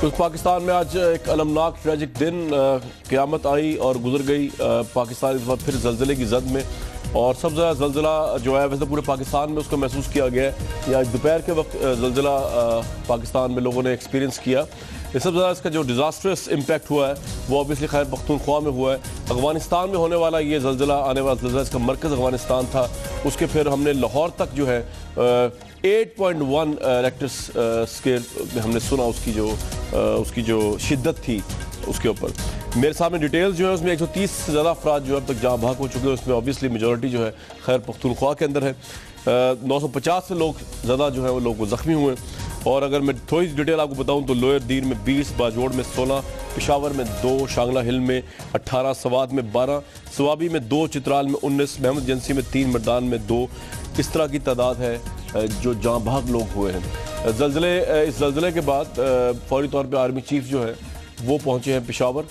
اس پاکستان میں آج ایک المناک ٹریجک دن قیامت آئی اور گزر گئی. پاکستان اس وقت پھر زلزلے کی زد میں، اور سب سے زیادہ زلزلہ جو ہے ویسے پورے پاکستان میں اس کو محسوس کیا گیا ہے. یا دوپہر کے وقت زلزلہ پاکستان میں لوگوں نے ایکسپیرینس کیا. سب سے زیادہ اس کا جو ڈیزاسٹرس امپیکٹ ہوا ہے وہ اوبیسلی خیر پختونخوا میں ہوا ہے. افغانستان میں ہونے والا یہ زلزلہ، آنے والا زلزلہ، اس کا مرکز افغانستان تھا. اس کے پھر ہم نے لاہور تک جو ہے 8.1 ریکٹر اسکیل ہم نے سنا اس کی جو شدت تھی اس کے اوپر. میرے سامنے ڈیٹیلز جو ہیں اس میں 130 سے زیادہ افراد جو اب تک جاں بحق ہو چکے ہیں. اس میں اوبیسلی میجورٹی جو ہے خیر پختونخوا کے اندر ہے. 950 سے لوگ زیادہ جو ہے وہ لوگ زخمی ہوئے. اور اگر میں تھوڑی سی ڈیٹیل آپ کو بتاؤں تو لوئر دیر میں 20، باجوڑ میں 16، پشاور میں 2، شانگلہ ہل میں 18، سوات میں 12، سوابی میں 2، چترال میں 19، محمد جنسی میں 3، مردان میں 2. اس طرح کی تعداد ہے جو جاں بحق لوگ ہوئے ہیں. اس زلزلے کے بعد فوری طور پہ آرمی چیف جو ہے وہ پہنچے ہیں پشاور.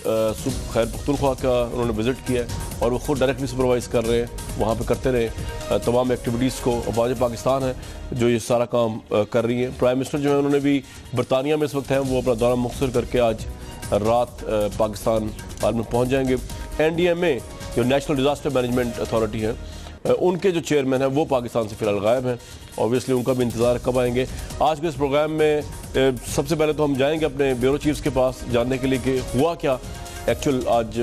صبح خیر پختونخوا کا انہوں نے وزٹ کیا ہے اور وہ خود ڈائریکٹلی سپروائز کر رہے ہیں، وہاں پہ کرتے رہے تمام ایکٹیویٹیز کو. افواج پاکستان ہے جو یہ سارا کام کر رہی ہیں. پرائم منسٹر جو ہیں انہوں نے بھی برطانیہ میں اس وقت ہیں، وہ اپنا دورہ مختصر کر کے آج رات پاکستان میں پہنچ جائیں گے. NDMA جو نیشنل ڈیزاسٹر مینجمنٹ اتھارٹی ہے، ان کے جو چیئرمین ہیں وہ پاکستان سے فی الحال غائب ہیں. اوبیسلی ان کا بھی انتظار کب آئیں گے. آج کے اس پروگرام میں سب سے پہلے تو ہم جائیں گے اپنے بیورو چیفز کے پاس جاننے کے لیے کہ ہوا کیا ایکچوئل آج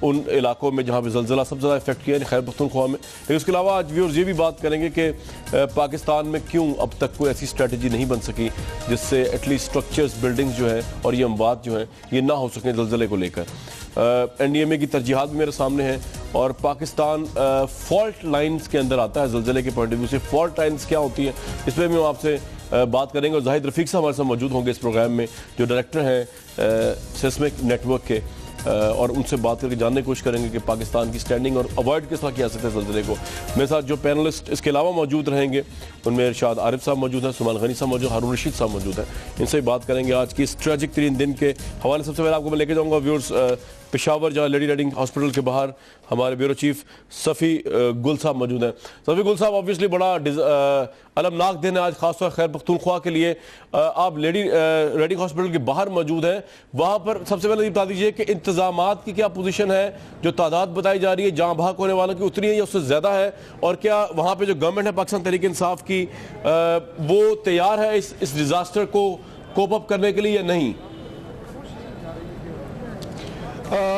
ان علاقوں میں جہاں پہ زلزلہ سب سے زیادہ افیکٹ کیا ہے خیر پختونخوا میں. لیکن اس کے علاوہ آج ویورز یہ بھی بات کریں گے کہ پاکستان میں کیوں اب تک کوئی ایسی اسٹریٹجی نہیں بن سکی جس سے ایٹ لیسٹ اسٹرکچرز، بلڈنگز جو ہیں اور یہ اموات جو ہیں یہ نہ ہو سکیں زلزلے کو لے کر. NDMA کی ترجیحات بھی میرے سامنے ہیں. اور پاکستان فالٹ لائنز کے اندر آتا ہے زلزلے کے پوائنٹ آف ویو سے. فالٹ لائنز کیا ہوتی ہیں اس پہ بھی ہم آپ سے بات کریں گے. اور زاہد رفیق صاحب ہمارے ساتھ موجود ہوں گے اس پروگرام میں جو ڈائریکٹر ہیں سیسمک نیٹ ورک کے، اور ان سے بات کر کے جاننے کی کوشش کریں گے کہ پاکستان کی سٹینڈنگ اور اوائڈ کس طرح کیا سکتے ہیں زلزلے کو. میرے ساتھ جو پینلسٹ اس کے علاوہ موجود رہیں گے ان میں ارشاد عارف صاحب موجود ہیں، سلمان غنی صاحب موجود ہیں، ہارون رشید صاحب موجود ہیں. ان سے بات کریں گے آج کی اس ٹریجک ترین دن کے حوالے. سب سے پہلے آپ کو میں لے کے جاؤں گا ویورز پشاور، جہاں لیڈی ریڈنگ ہاسپٹل کے باہر ہمارے بیورو چیف صفی گل صاحب موجود ہیں. صفی گل صاحب، اوبیسلی بڑا المناک دن ہے آج خاص طور خیر پختونخوا کے لیے. آپ لیڈی ریڈنگ ہاسپٹل کے باہر موجود ہیں. وہاں پر سب سے پہلے یہ بتا دیجیے کہ انتظامات کی کیا پوزیشن ہے؟ جو تعداد بتائی جا رہی ہے جاں بحق ہونے والوں کی اتنی ہے یا اس سے زیادہ ہے؟ اور کیا وہاں پہ جو گورنمنٹ ہے پاکستان تحریک انصاف کی وہ تیار ہے اس ڈیزاسٹر کو کوپ اپ کرنے کے لیے یا نہیں؟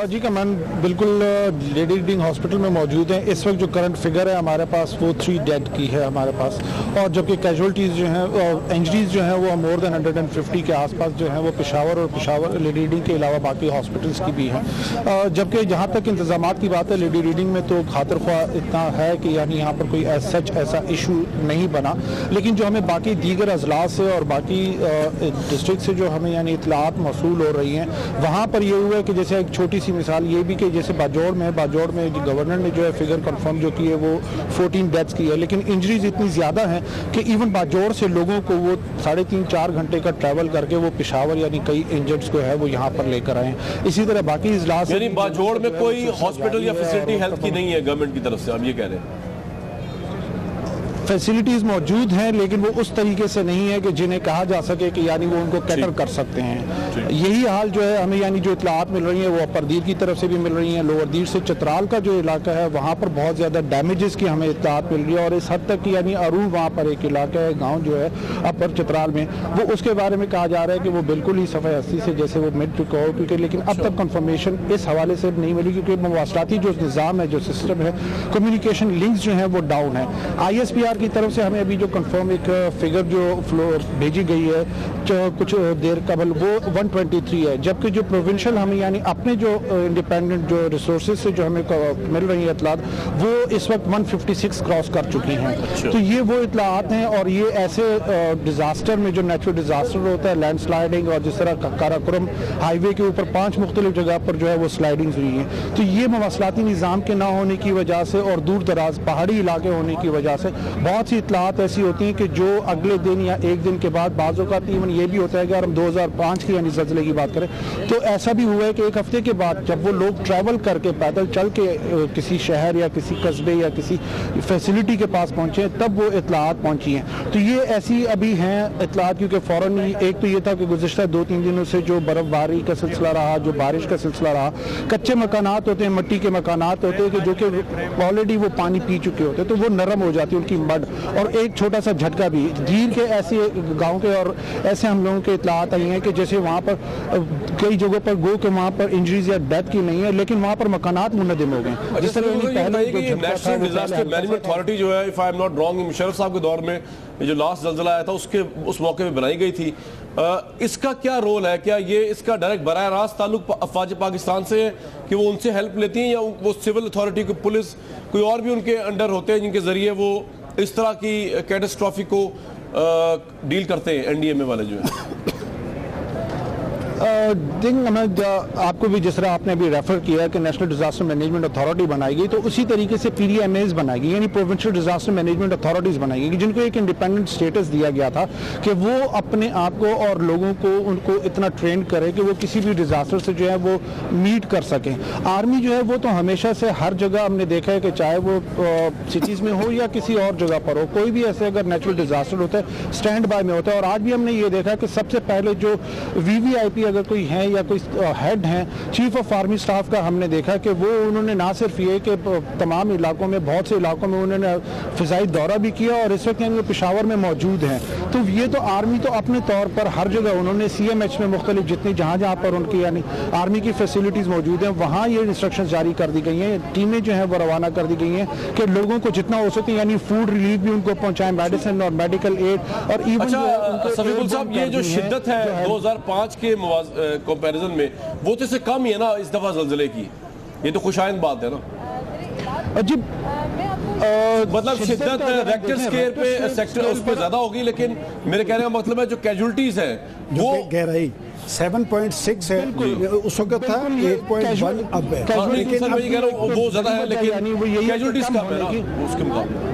جی کمان بالکل لیڈی ریڈنگ ہاسپٹل میں موجود ہیں. اس وقت جو کرنٹ فگر ہے ہمارے پاس وہ 3 ڈیڈ کی ہے ہمارے پاس، اور جبکہ کیجولٹیز جو ہیں انجریز جو ہیں وہ مور دین 150 کے آس پاس جو ہیں وہ پشاور لیڈی ریڈنگ کے علاوہ باقی ہاسپٹلس کی بھی ہیں. جبکہ جہاں تک انتظامات کی بات ہے لیڈی ریڈنگ میں تو خاطر خواہ اتنا ہے کہ یعنی یہاں پر کوئی ایسا ایشو نہیں بنا. لیکن جو ہمیں باقی دیگر اضلاع سے اور باقی ڈسٹرکٹ سے جو ہمیں یعنی اطلاعات موصول ہو رہی ہیں وہاں پر یہ ہوا ہے کہ جیسے ایک چھوٹی سی مثال یہ بھی کہ جیسے باجوڑ میں گورنر نے جو ہے فگر کنفرم جو کی ہے وہ 14 ڈیتھس کی ہے. لیکن انجریز اتنی زیادہ ہیں کہ ایون باجوڑ سے لوگوں کو وہ 3.5-4 گھنٹے کا ٹریول کر کے وہ پشاور یعنی کئی انجرڈز کو ہے وہ یہاں پر لے کر آئے ہیں. اسی طرح باقی اضلاع سے یعنی باجوڑ میں کوئی ہاسپٹل یا فیسلٹی ہیلتھ کی نہیں ہے گورنمنٹ کی طرف سے، آپ یہ کہہ رہے ہیں؟ فیسلٹیز موجود ہیں لیکن وہ اس طریقے سے نہیں ہے کہ جنہیں کہا جا سکے کہ یعنی وہ ان کو کیٹر کر سکتے ہیں. یہی حال جو ہے ہمیں یعنی جو اطلاعات مل رہی ہیں وہ اپر دیر کی طرف سے بھی مل رہی ہیں. لوور دیر سے چترال کا جو علاقہ ہے وہاں پر بہت زیادہ ڈیمیجز کی ہمیں اطلاعات مل رہی ہے. اور اس حد تک کہ یعنی ارون وہاں پر ایک علاقہ ہے گاؤں جو ہے اپر چترال میں، وہ اس کے بارے میں کہا جا رہا ہے کہ وہ بالکل ہی صفحہ 80 سے جیسے وہ مڈ ٹو کور، لیکن اب تک کنفرمیشن اس حوالے سے نہیں ملی کیونکہ مواصلاتی جو نظام ہے، جو سسٹم ہے، کمیونیکیشن لنکس جو ہیں وہ ڈاؤن ہیں. ISPR کی طرف سے ہمیں ابھی جو کنفرم ایک فگر جو بھیجی گئی ہے کچھ دیر قبل وہ 123 ہے، جبکہ جو پروونشل ہمیں یعنی اپنے جو انڈیپینڈنٹ جو ریسورسز سے جو ہمیں مل رہی ہیں اطلاعات وہ اس وقت 156 کراس کر چکی ہیں. تو یہ وہ اطلاعات ہیں. اور یہ ایسے ڈیزاسٹر میں جو نیچرل ڈیزاسٹر ہوتا ہے لینڈ سلائڈنگ، اور جس طرح کاراکرم ہائی وے کے اوپر 5 مختلف جگہ پر جو ہے وہ سلائڈنگز ہوئی ہیں، تو یہ مواصلاتی نظام کے نہ ہونے کی وجہ سے اور دور دراز پہاڑی علاقے ہونے کی وجہ سے بہت سی اطلاعات ایسی ہوتی ہیں کہ جو اگلے دن یا ایک دن کے بعد بعض اوقات ایون یہ بھی ہوتا ہے کہ اگر ہم 2005 کی یعنی زلزلے کی بات کریں تو ایسا بھی ہوا ہے کہ ایک ہفتے کے بعد جب وہ لوگ ٹریول کر کے پیدل چل کے کسی شہر یا کسی قصبے یا کسی فیسلٹی کے پاس پہنچے تب وہ اطلاعات پہنچی ہیں. تو یہ ایسی ابھی ہیں اطلاعات کیونکہ فوراً ایک تو یہ تھا کہ گزشتہ 2-3 دنوں سے جو برف باری کا سلسلہ رہا, جو بارش کا سلسلہ رہا, کچے مکانات ہوتے ہیں, مٹی کے مکانات ہوتے ہیں کہ جو کہ آلریڈی وہ پانی پی چکے ہوتے ہیں تو وہ نرم ہو جاتی ہے ان کی مڈ, اور ایک چھوٹا سا جھٹکا بھی جھیل کے ایسے گاؤں کے اور ایسے ہم لوگوں کے اطلاعات آئی ہیں کہ جیسے وہاں پر کئی جگہوں پر گو کہ وہاں پر انجریز یا ڈیتھ کی نہیں ہے لیکن وہاں پر مکانات منہدم ہو گئے. جس طرح نیشنل ڈیزاسٹر مینجمنٹ اتھارٹی جو ہے if I am not wrong Musharraf صاحب کے دور میں جو لاسٹ زلزلہ آیا تھا اس موقع پہ بنائی گئی تھی, اس کا کیا رول ہے؟ کیا یہ اس کا ڈائریکٹ براہ راست تعلق افواج پاکستان سے ہے کہ وہ ان سے ہیلپ لیتی ہیں یا وہ سول اتھارٹی کو پولیس کوئی اور بھی ان کے انڈر ہوتے ہیں جن کے ذریعے وہ اس طرح کی کیٹاسٹرافی کو ڈیل کرتے ہیں این ڈی ایم اے والے جو ہیں؟ آپ کو بھی جس طرح آپ نے بھی ریفر کیا کہ نیشنل ڈیزاسٹر مینجمنٹ اتھارٹی بنائی گئی تو اسی طریقے سے پی ڈی ایم ایز بنائی گئی یعنی پروونشل ڈیزاسٹر مینجمنٹ اتھارٹیز بنائی گئی جن کو ایک انڈیپینڈنٹ سٹیٹس دیا گیا تھا کہ وہ اپنے آپ کو اور لوگوں کو ان کو اتنا ٹرین کرے کہ وہ کسی بھی ڈیزاسٹر سے جو ہے وہ میٹ کر سکیں. آرمی جو ہے وہ تو ہمیشہ سے ہر جگہ ہم نے دیکھا ہے کہ چاہے وہ سٹیز میں ہو یا کسی اور جگہ پر ہو, کوئی بھی ایسے اگر نیچرل ڈیزاسٹر ہوتا ہے اسٹینڈ بائی میں ہوتا ہے. اور آج بھی ہم نے یہ دیکھا کہ سب سے پہلے جو VVIP اگر کوئی ہے یا کوئی ہیڈ ہیں چیف آف آرمی سٹاف کا ہم نے دیکھا کہ وہ انہوں نے نہ صرف یہ کہ تمام علاقوں میں بہت سے علاقوں میں انہوں نے فضائی دورہ بھی کیا اور اس وقت وہ پشاور میں موجود ہیں. تو یہ تو آرمی تو اپنے طور پر ہر جگہ انہوں نے CMH میں مختلف جتنی جہاں پر ان کی یعنی آرمی کی فیسلٹیز موجود ہیں وہاں یہ انسٹرکشنز جاری کر دی گئی ہیں. ٹیمیں جو ہیں وہ روانہ کر دی گئی ہیں کہ لوگوں کو جتنا ہو سکے یعنی فوڈ ریلیف بھی ان کو پہنچائیں, میڈیسن اور میڈیکل ایڈ. اور ایون سفیق صاحب یہ جو شدت ہے 2005 کے کمپیریزن میں وہ تو اس سے کم ہی ہے نا اس دفعہ زلزلے کی, یہ تو خوشائند بات ہے نا. عجیب مطلب شدت ریکٹر سکیل پہ سیکٹر اس پہ زیادہ ہوگی لیکن میرے کہنے کا مطلب ہے جو کیجولٹیز ہیں وہ گہرائی 7.6 ہے اس وقت تھا 8.1 اب ہے لیکن وہ زیادہ ہے لیکن کیجولٹیز کم ہے نا اس کے مقابلے.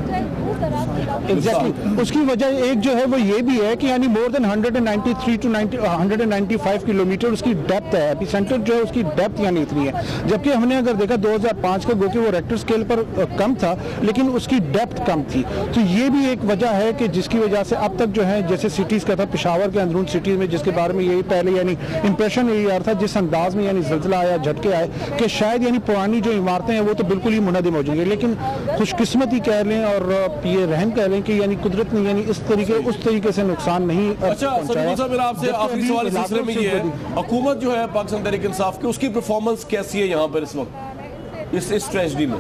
اس کی وجہ ایک جو ہے وہ یہ بھی ہے کہ یعنی مور دین 193 to 195 کلومیٹر اس کی ڈیپتھ ہے, ایپی سینٹر جو ہے اس کی ڈیپتھ یعنی اتنی ہے. جبکہ ہم نے اگر دیکھا 2005 کا گو کہ وہ ریکٹر سکیل پر کم تھا لیکن اس کی ڈیپتھ کم تھی. تو یہ بھی ایک وجہ ہے کہ جس کی وجہ سے اب تک جو ہے جیسے سٹیز کا تھا پشاور کے اندرون سٹیز میں جس کے بارے میں یہی پہلے یعنی امپریشن یہی آ رہا تھا جس انداز میں یعنی زلزلہ آیا جھٹکے آئے کہ شاید یعنی پرانی جو عمارتیں ہیں وہ تو بالکل ہی منہدم ہو جائیں گی. لیکن خوش قسمتی کہہ لیں اور یہ رحم کہہ لیں کہ یعنی قدرت نے یعنی اس طریقے سے نقصان نہیں اچھا. سفیق صاحب میرا آپ سے آخری سوال اس سلسلے میں یہ ہے حکومت جو ہے پاکستان تحریک انصاف کی اس کی پرفارمنس کیسی ہے یہاں پر اس وقت اس ٹریجڈی میں؟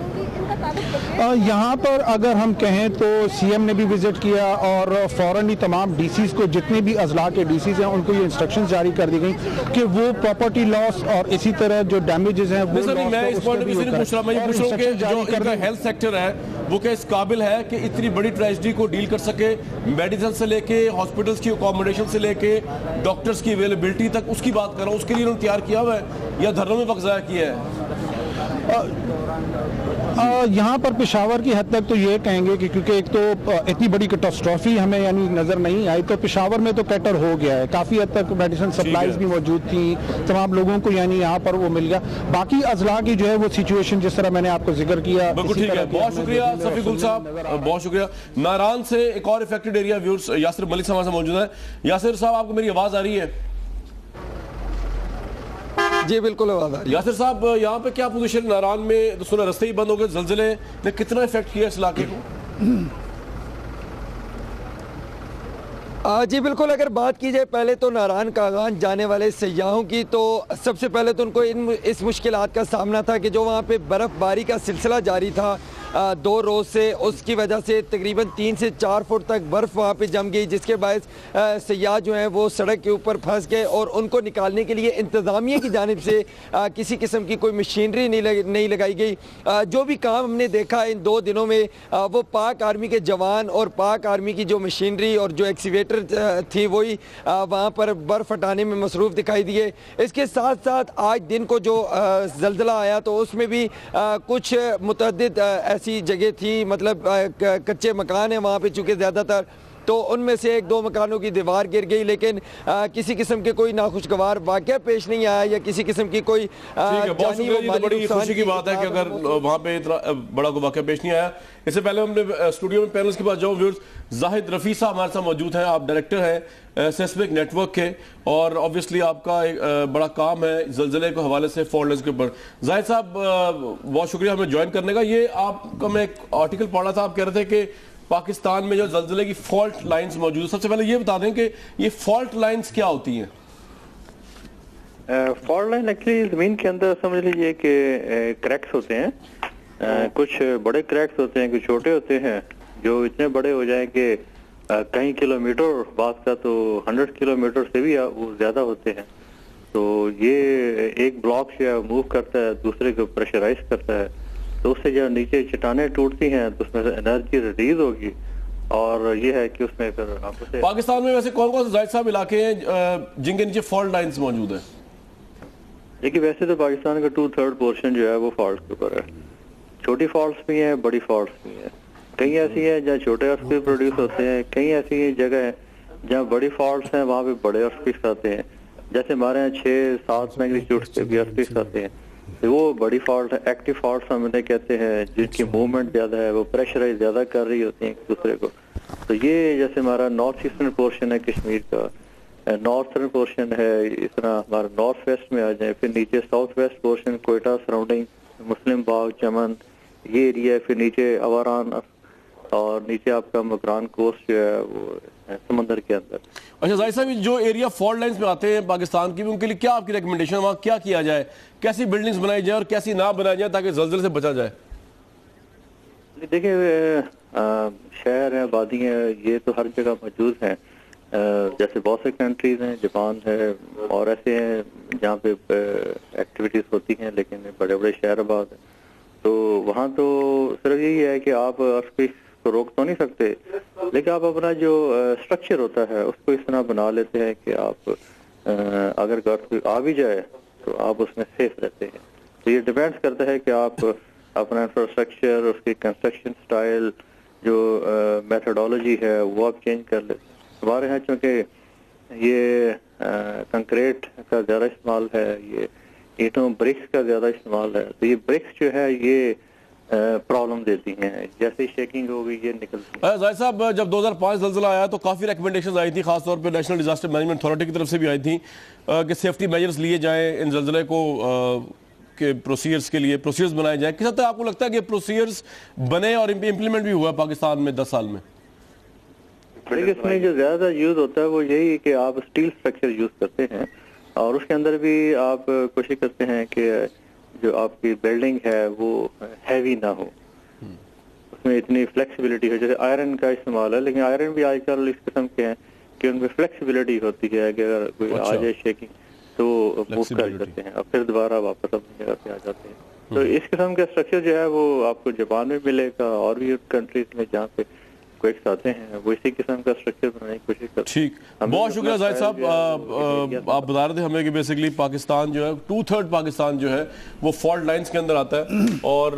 یہاں پر اگر ہم کہیں تو CM نے بھی وزٹ کیا اور فوراً ہی تمام DCs کو جتنے بھی اضلاع کے DCs ہیں ان کو یہ انسٹرکشنز جاری کر دی گئی کہ وہ پراپرٹی لاس اور اسی طرح جو ڈیمیجز ہیں وہ میں اس پوائنٹ پہ نہیں پوچھ رہا, میں یہ پوچھ رہا ہوں کہ جو ان کا ہیلتھ سیکٹر ہے وہ کیا اس قابل ہے کہ اتنی بڑی ٹریجڈی کو ڈیل کر سکے, میڈیسن سے لے کے ہاسپٹلس کی اکوموڈیشن سے لے کے ڈاکٹرز کی اویلیبلٹی تک اس کی بات کر رہا ہوں. اس کے لیے انہوں نے تیار کیا ہوا ہے یا دھرنوں میں وقت ضائع کیا ہے؟ یہاں پر پشاور کی حد تک تو یہ کہیں گے کہ کیونکہ ایک تو اتنی بڑی کیٹاسٹرافی ہمیں یعنی نظر نہیں آئی تو پشاور میں تو کیٹر ہو گیا ہے, کافی حد تک میڈیسن سپلائز بھی موجود تھیں, تمام لوگوں کو یعنی یہاں پر وہ مل گیا. باقی اضلاع کی جو ہے وہ سچویشن جس طرح میں نے آپ کو ذکر کیا. بالکل ٹھیک ہے, بہت شکریہ سفیق گل صاحب, بہت شکریہ. ناران سے ایک اور افیکٹڈ ایریا ویورز یاسر ملک صاحب سے موجود ہیں. یاسر صاحب آپ کو میری آواز آ رہی ہے؟ جی بالکل آواز آ رہی ہے. یاسر صاحب یہاں پہ کیا پوزیشن ناران میں؟ تو سنا رستے ہی بند ہو گئے, زلزلے نے کتنا افیکٹ کیا اس علاقے کو؟ جی بالکل, اگر بات کی جائے پہلے تو ناران کاغان جانے والے سیاحوں کی تو سب سے پہلے تو ان کو اس مشکلات کا سامنا تھا کہ جو وہاں پہ برف باری کا سلسلہ جاری تھا 2 روز سے, اس کی وجہ سے تقریباً 3 سے 4 فٹ تک برف وہاں پہ جم گئی جس کے باعث سیاح جو ہیں وہ سڑک کے اوپر پھنس گئے اور ان کو نکالنے کے لیے انتظامیہ کی جانب سے کسی قسم کی کوئی مشینری نہیں لگائی گئی. جو بھی کام ہم نے دیکھا ان 2 دنوں میں وہ پاک آرمی کے جوان اور پاک آرمی کی جو مشینری اور جو ایکسیویٹر تھی وہی وہاں پر برف ہٹانے میں مصروف دکھائی دیے. اس کے ساتھ ساتھ آج دن کو جو زلزلہ آیا تو اس میں بھی کچھ متعدد ایسے ایسی جگہ تھی مطلب کچے مکان ہیں وہاں پہ چونکہ زیادہ تر، تو ان میں سے 1-2 مکانوں کی دیوار گر گئی، لیکن کسی قسم کے کوئی ناخوشگوار واقعہ پیش نہیں آیا یا کسی قسم کی کوئی جانی و مالی بڑی خوشی کی بات ہے کہ اگر وہاں پہ اتنا بڑا کوئی واقعہ پیش نہیں آیا۔ اس سے پہلے ہم نے اسٹوڈیو میں پینلز کے پاس جاؤں، ویورز زاہد رفیع صاحب ہمارے ساتھ موجود ہیں، آپ ڈائریکٹر ہیں سیسمک نیٹ ورک کے، اور آبویسلی آپ کا ایک بڑا کام ہے زلزلے کے حوالے سے فالٹ لائنز کے اوپر۔ زاہد صاحب بہت شکریہ ہمیں جوائن کرنے کا۔ یہ آپ کا میں ایک آرٹیکل پڑھا تھا، آپ کہہ رہے تھے کہ پاکستان میں جو زلزلے کی فالٹ لائنز موجود ہیں، سب سے پہلے یہ بتا دیں کہ یہ فالٹ لائنز کیا ہوتی ہیں؟ فالٹ لائن ایکچولی زمین کے اندر سمجھ لیجئے کہ کریکس ہوتے ہیں، کچھ بڑے کریکس ہوتے ہیں، کچھ چھوٹے ہوتے ہیں، جو اتنے بڑے ہو جائیں کہ کئی کلومیٹر، بعض کا تو 100 کلومیٹر سے بھی وہ زیادہ ہوتے ہیں۔ تو یہ ایک بلاک جو ہے موو کرتا ہے، دوسرے کو پریشرائز کرتا ہے، تو اس سے جب نیچے چٹانیں ٹوٹتی ہیں تو اس میں سے انرجی ریلیز ہوگی، اور یہ ہے کہ اس میں پھر پاکستان میں ویسے کون کون سے زاہد صاحب علاقے ہیں جن کے نیچے فالٹ لائنز موجود ہیں؟ دیکھیے ویسے تو پاکستان کا 2/3 پورشن جو ہے وہ فالٹ کے اوپر ہے، چھوٹی فالٹس بھی ہیں، بڑی فالٹس بھی ہیں، کئی ایسی ہیں جہاں چھوٹے ارتھ پروڈیوس ہوتے ہیں، کئی ایسی جگہ ہیں جہاں بڑی فالٹس ہیں وہاں پہ بڑے ارتھ آتے ہیں، جیسے ہمارے یہاں 6-7 میگنیٹیوڈ کے بھی ارتھ آتے ہیں، وہ بڑی فالٹ ہے۔ ایکٹیو فالٹس ہم انہیں کہتے ہیں جن کی موومنٹ زیادہ ہے، وہ پریشرائز زیادہ کر رہی ہوتی ہیں ایک دوسرے کو۔ تو یہ جیسے ہمارا نارتھ ایسٹرن پورشن ہے کشمیر کا، نارتھرن پورشن ہے، اس طرح ہمارا نارتھ ویسٹ میں آ جائیں، پھر نیچے south west portion, Quetta surrounding, Muslim Bagh, Chaman, یہ ایریا ہے، پھر نیچے اواران، اور نیچے آپ کا مکران کوسٹ جو ہے وہ سمندر کے اندر۔ اچھا زاہد صاحب، جو ایریا فالٹ لائنز میں آتے ہیں پاکستان کی، ان کے لیے کیا آپ کی ریکمنڈیشن، وہاں کیا کیا جائے، کیسی بلڈنگز بنائی جائیں اور کیسی نہ بنائی جائیں تاکہ زلزلے سے بچا جائے؟ دیکھیں شہر ہیں، آبادی ہیں، یہ تو ہر جگہ موجود ہیں، جیسے بہت سے کنٹریز ہیں، جاپان ہے اور ایسے ہیں جہاں پہ ایکٹیویٹیز ہوتی ہیں لیکن بڑے بڑے شہر آباد ہیں، تو وہاں تو صرف یہی ہے کہ آپ ارتھکویک کو روک تو نہیں سکتے، لیکن آپ اپنا جو اسٹرکچر ہوتا ہے اس کو اس طرح بنا لیتے ہیں کہ آپ اگر ارتھکویک آ بھی جائے تو آپ اس میں سیف رہتے ہیں۔ تو یہ ڈیپینڈ کرتا ہے کہ آپ اپنا انفراسٹرکچر، اس کی کنسٹرکشن سٹائل، جو میتھڈولوجی ہے وہ آپ چینج کر لیتے ہیں۔ ہمارے یہاں چونکہ یہ کنکریٹ کا زیادہ استعمال ہے، یہ اینٹوں برکس کا زیادہ استعمال ہے، تو یہ برکس جو ہے یہ پرابلم دیتی ہیں، جیسے شیکنگ ہوگی یہ نکلتی ہے۔ زاہد صاحب، جب 2005 زلزلہ آیا تو کافی ریکمنڈیشنز آئی تھی، خاص طور پہ نیشنل ڈیزاسٹر مینجمنٹ اتھارٹی کی طرف سے بھی آئی تھیں کہ سیفٹی میجرز لیے جائیں، ان زلزلے کو کے پروسیجرز کے لیے پروسیجرز بنائے جائیں۔ کس حد تک آپ کو لگتا ہے کہ پروسیجرز بنے اور امپلیمنٹ بھی ہوا پاکستان میں 10 سال میں؟ اس میں جو زیادہ یوز ہوتا ہے وہ یہی کہ آپ اسٹیل اسٹرکچر یوز کرتے ہیں، اور اس کے اندر بھی آپ کوشش کرتے ہیں کہ جو آپ کی بلڈنگ ہے وہ ہیوی نہ ہو، اس میں اتنی فلیکسیبلٹی ہے، جیسے آئرن کا استعمال ہے، لیکن آئرن بھی آج کل اس قسم کے ہیں کہ ان میں فلیکسیبلٹی ہوتی ہے کہ اگر کوئی آ جائے شیکنگ تو موو کر جاتے ہیں اور پھر دوبارہ واپس اپنی جگہ پہ آ جاتے ہیں۔ تو اس قسم کا اسٹرکچر جو ہے وہ آپ کو جاپان میں ملے گا، اور بھی کنٹریز میں جہاں پہ کوئکس آتے ہیں وہ اسی قسم کا اسٹرکچر بنانے کی کوشش کرتے ہیں۔ ٹھیک، بہت شکریہ زاہد صاحب۔ آپ بتا رہے تھے ہمیں کہ بیسیکلی پاکستان جو ہے 2/3 پاکستان جو ہے وہ فالٹ لائنز کے اندر آتا ہے، اور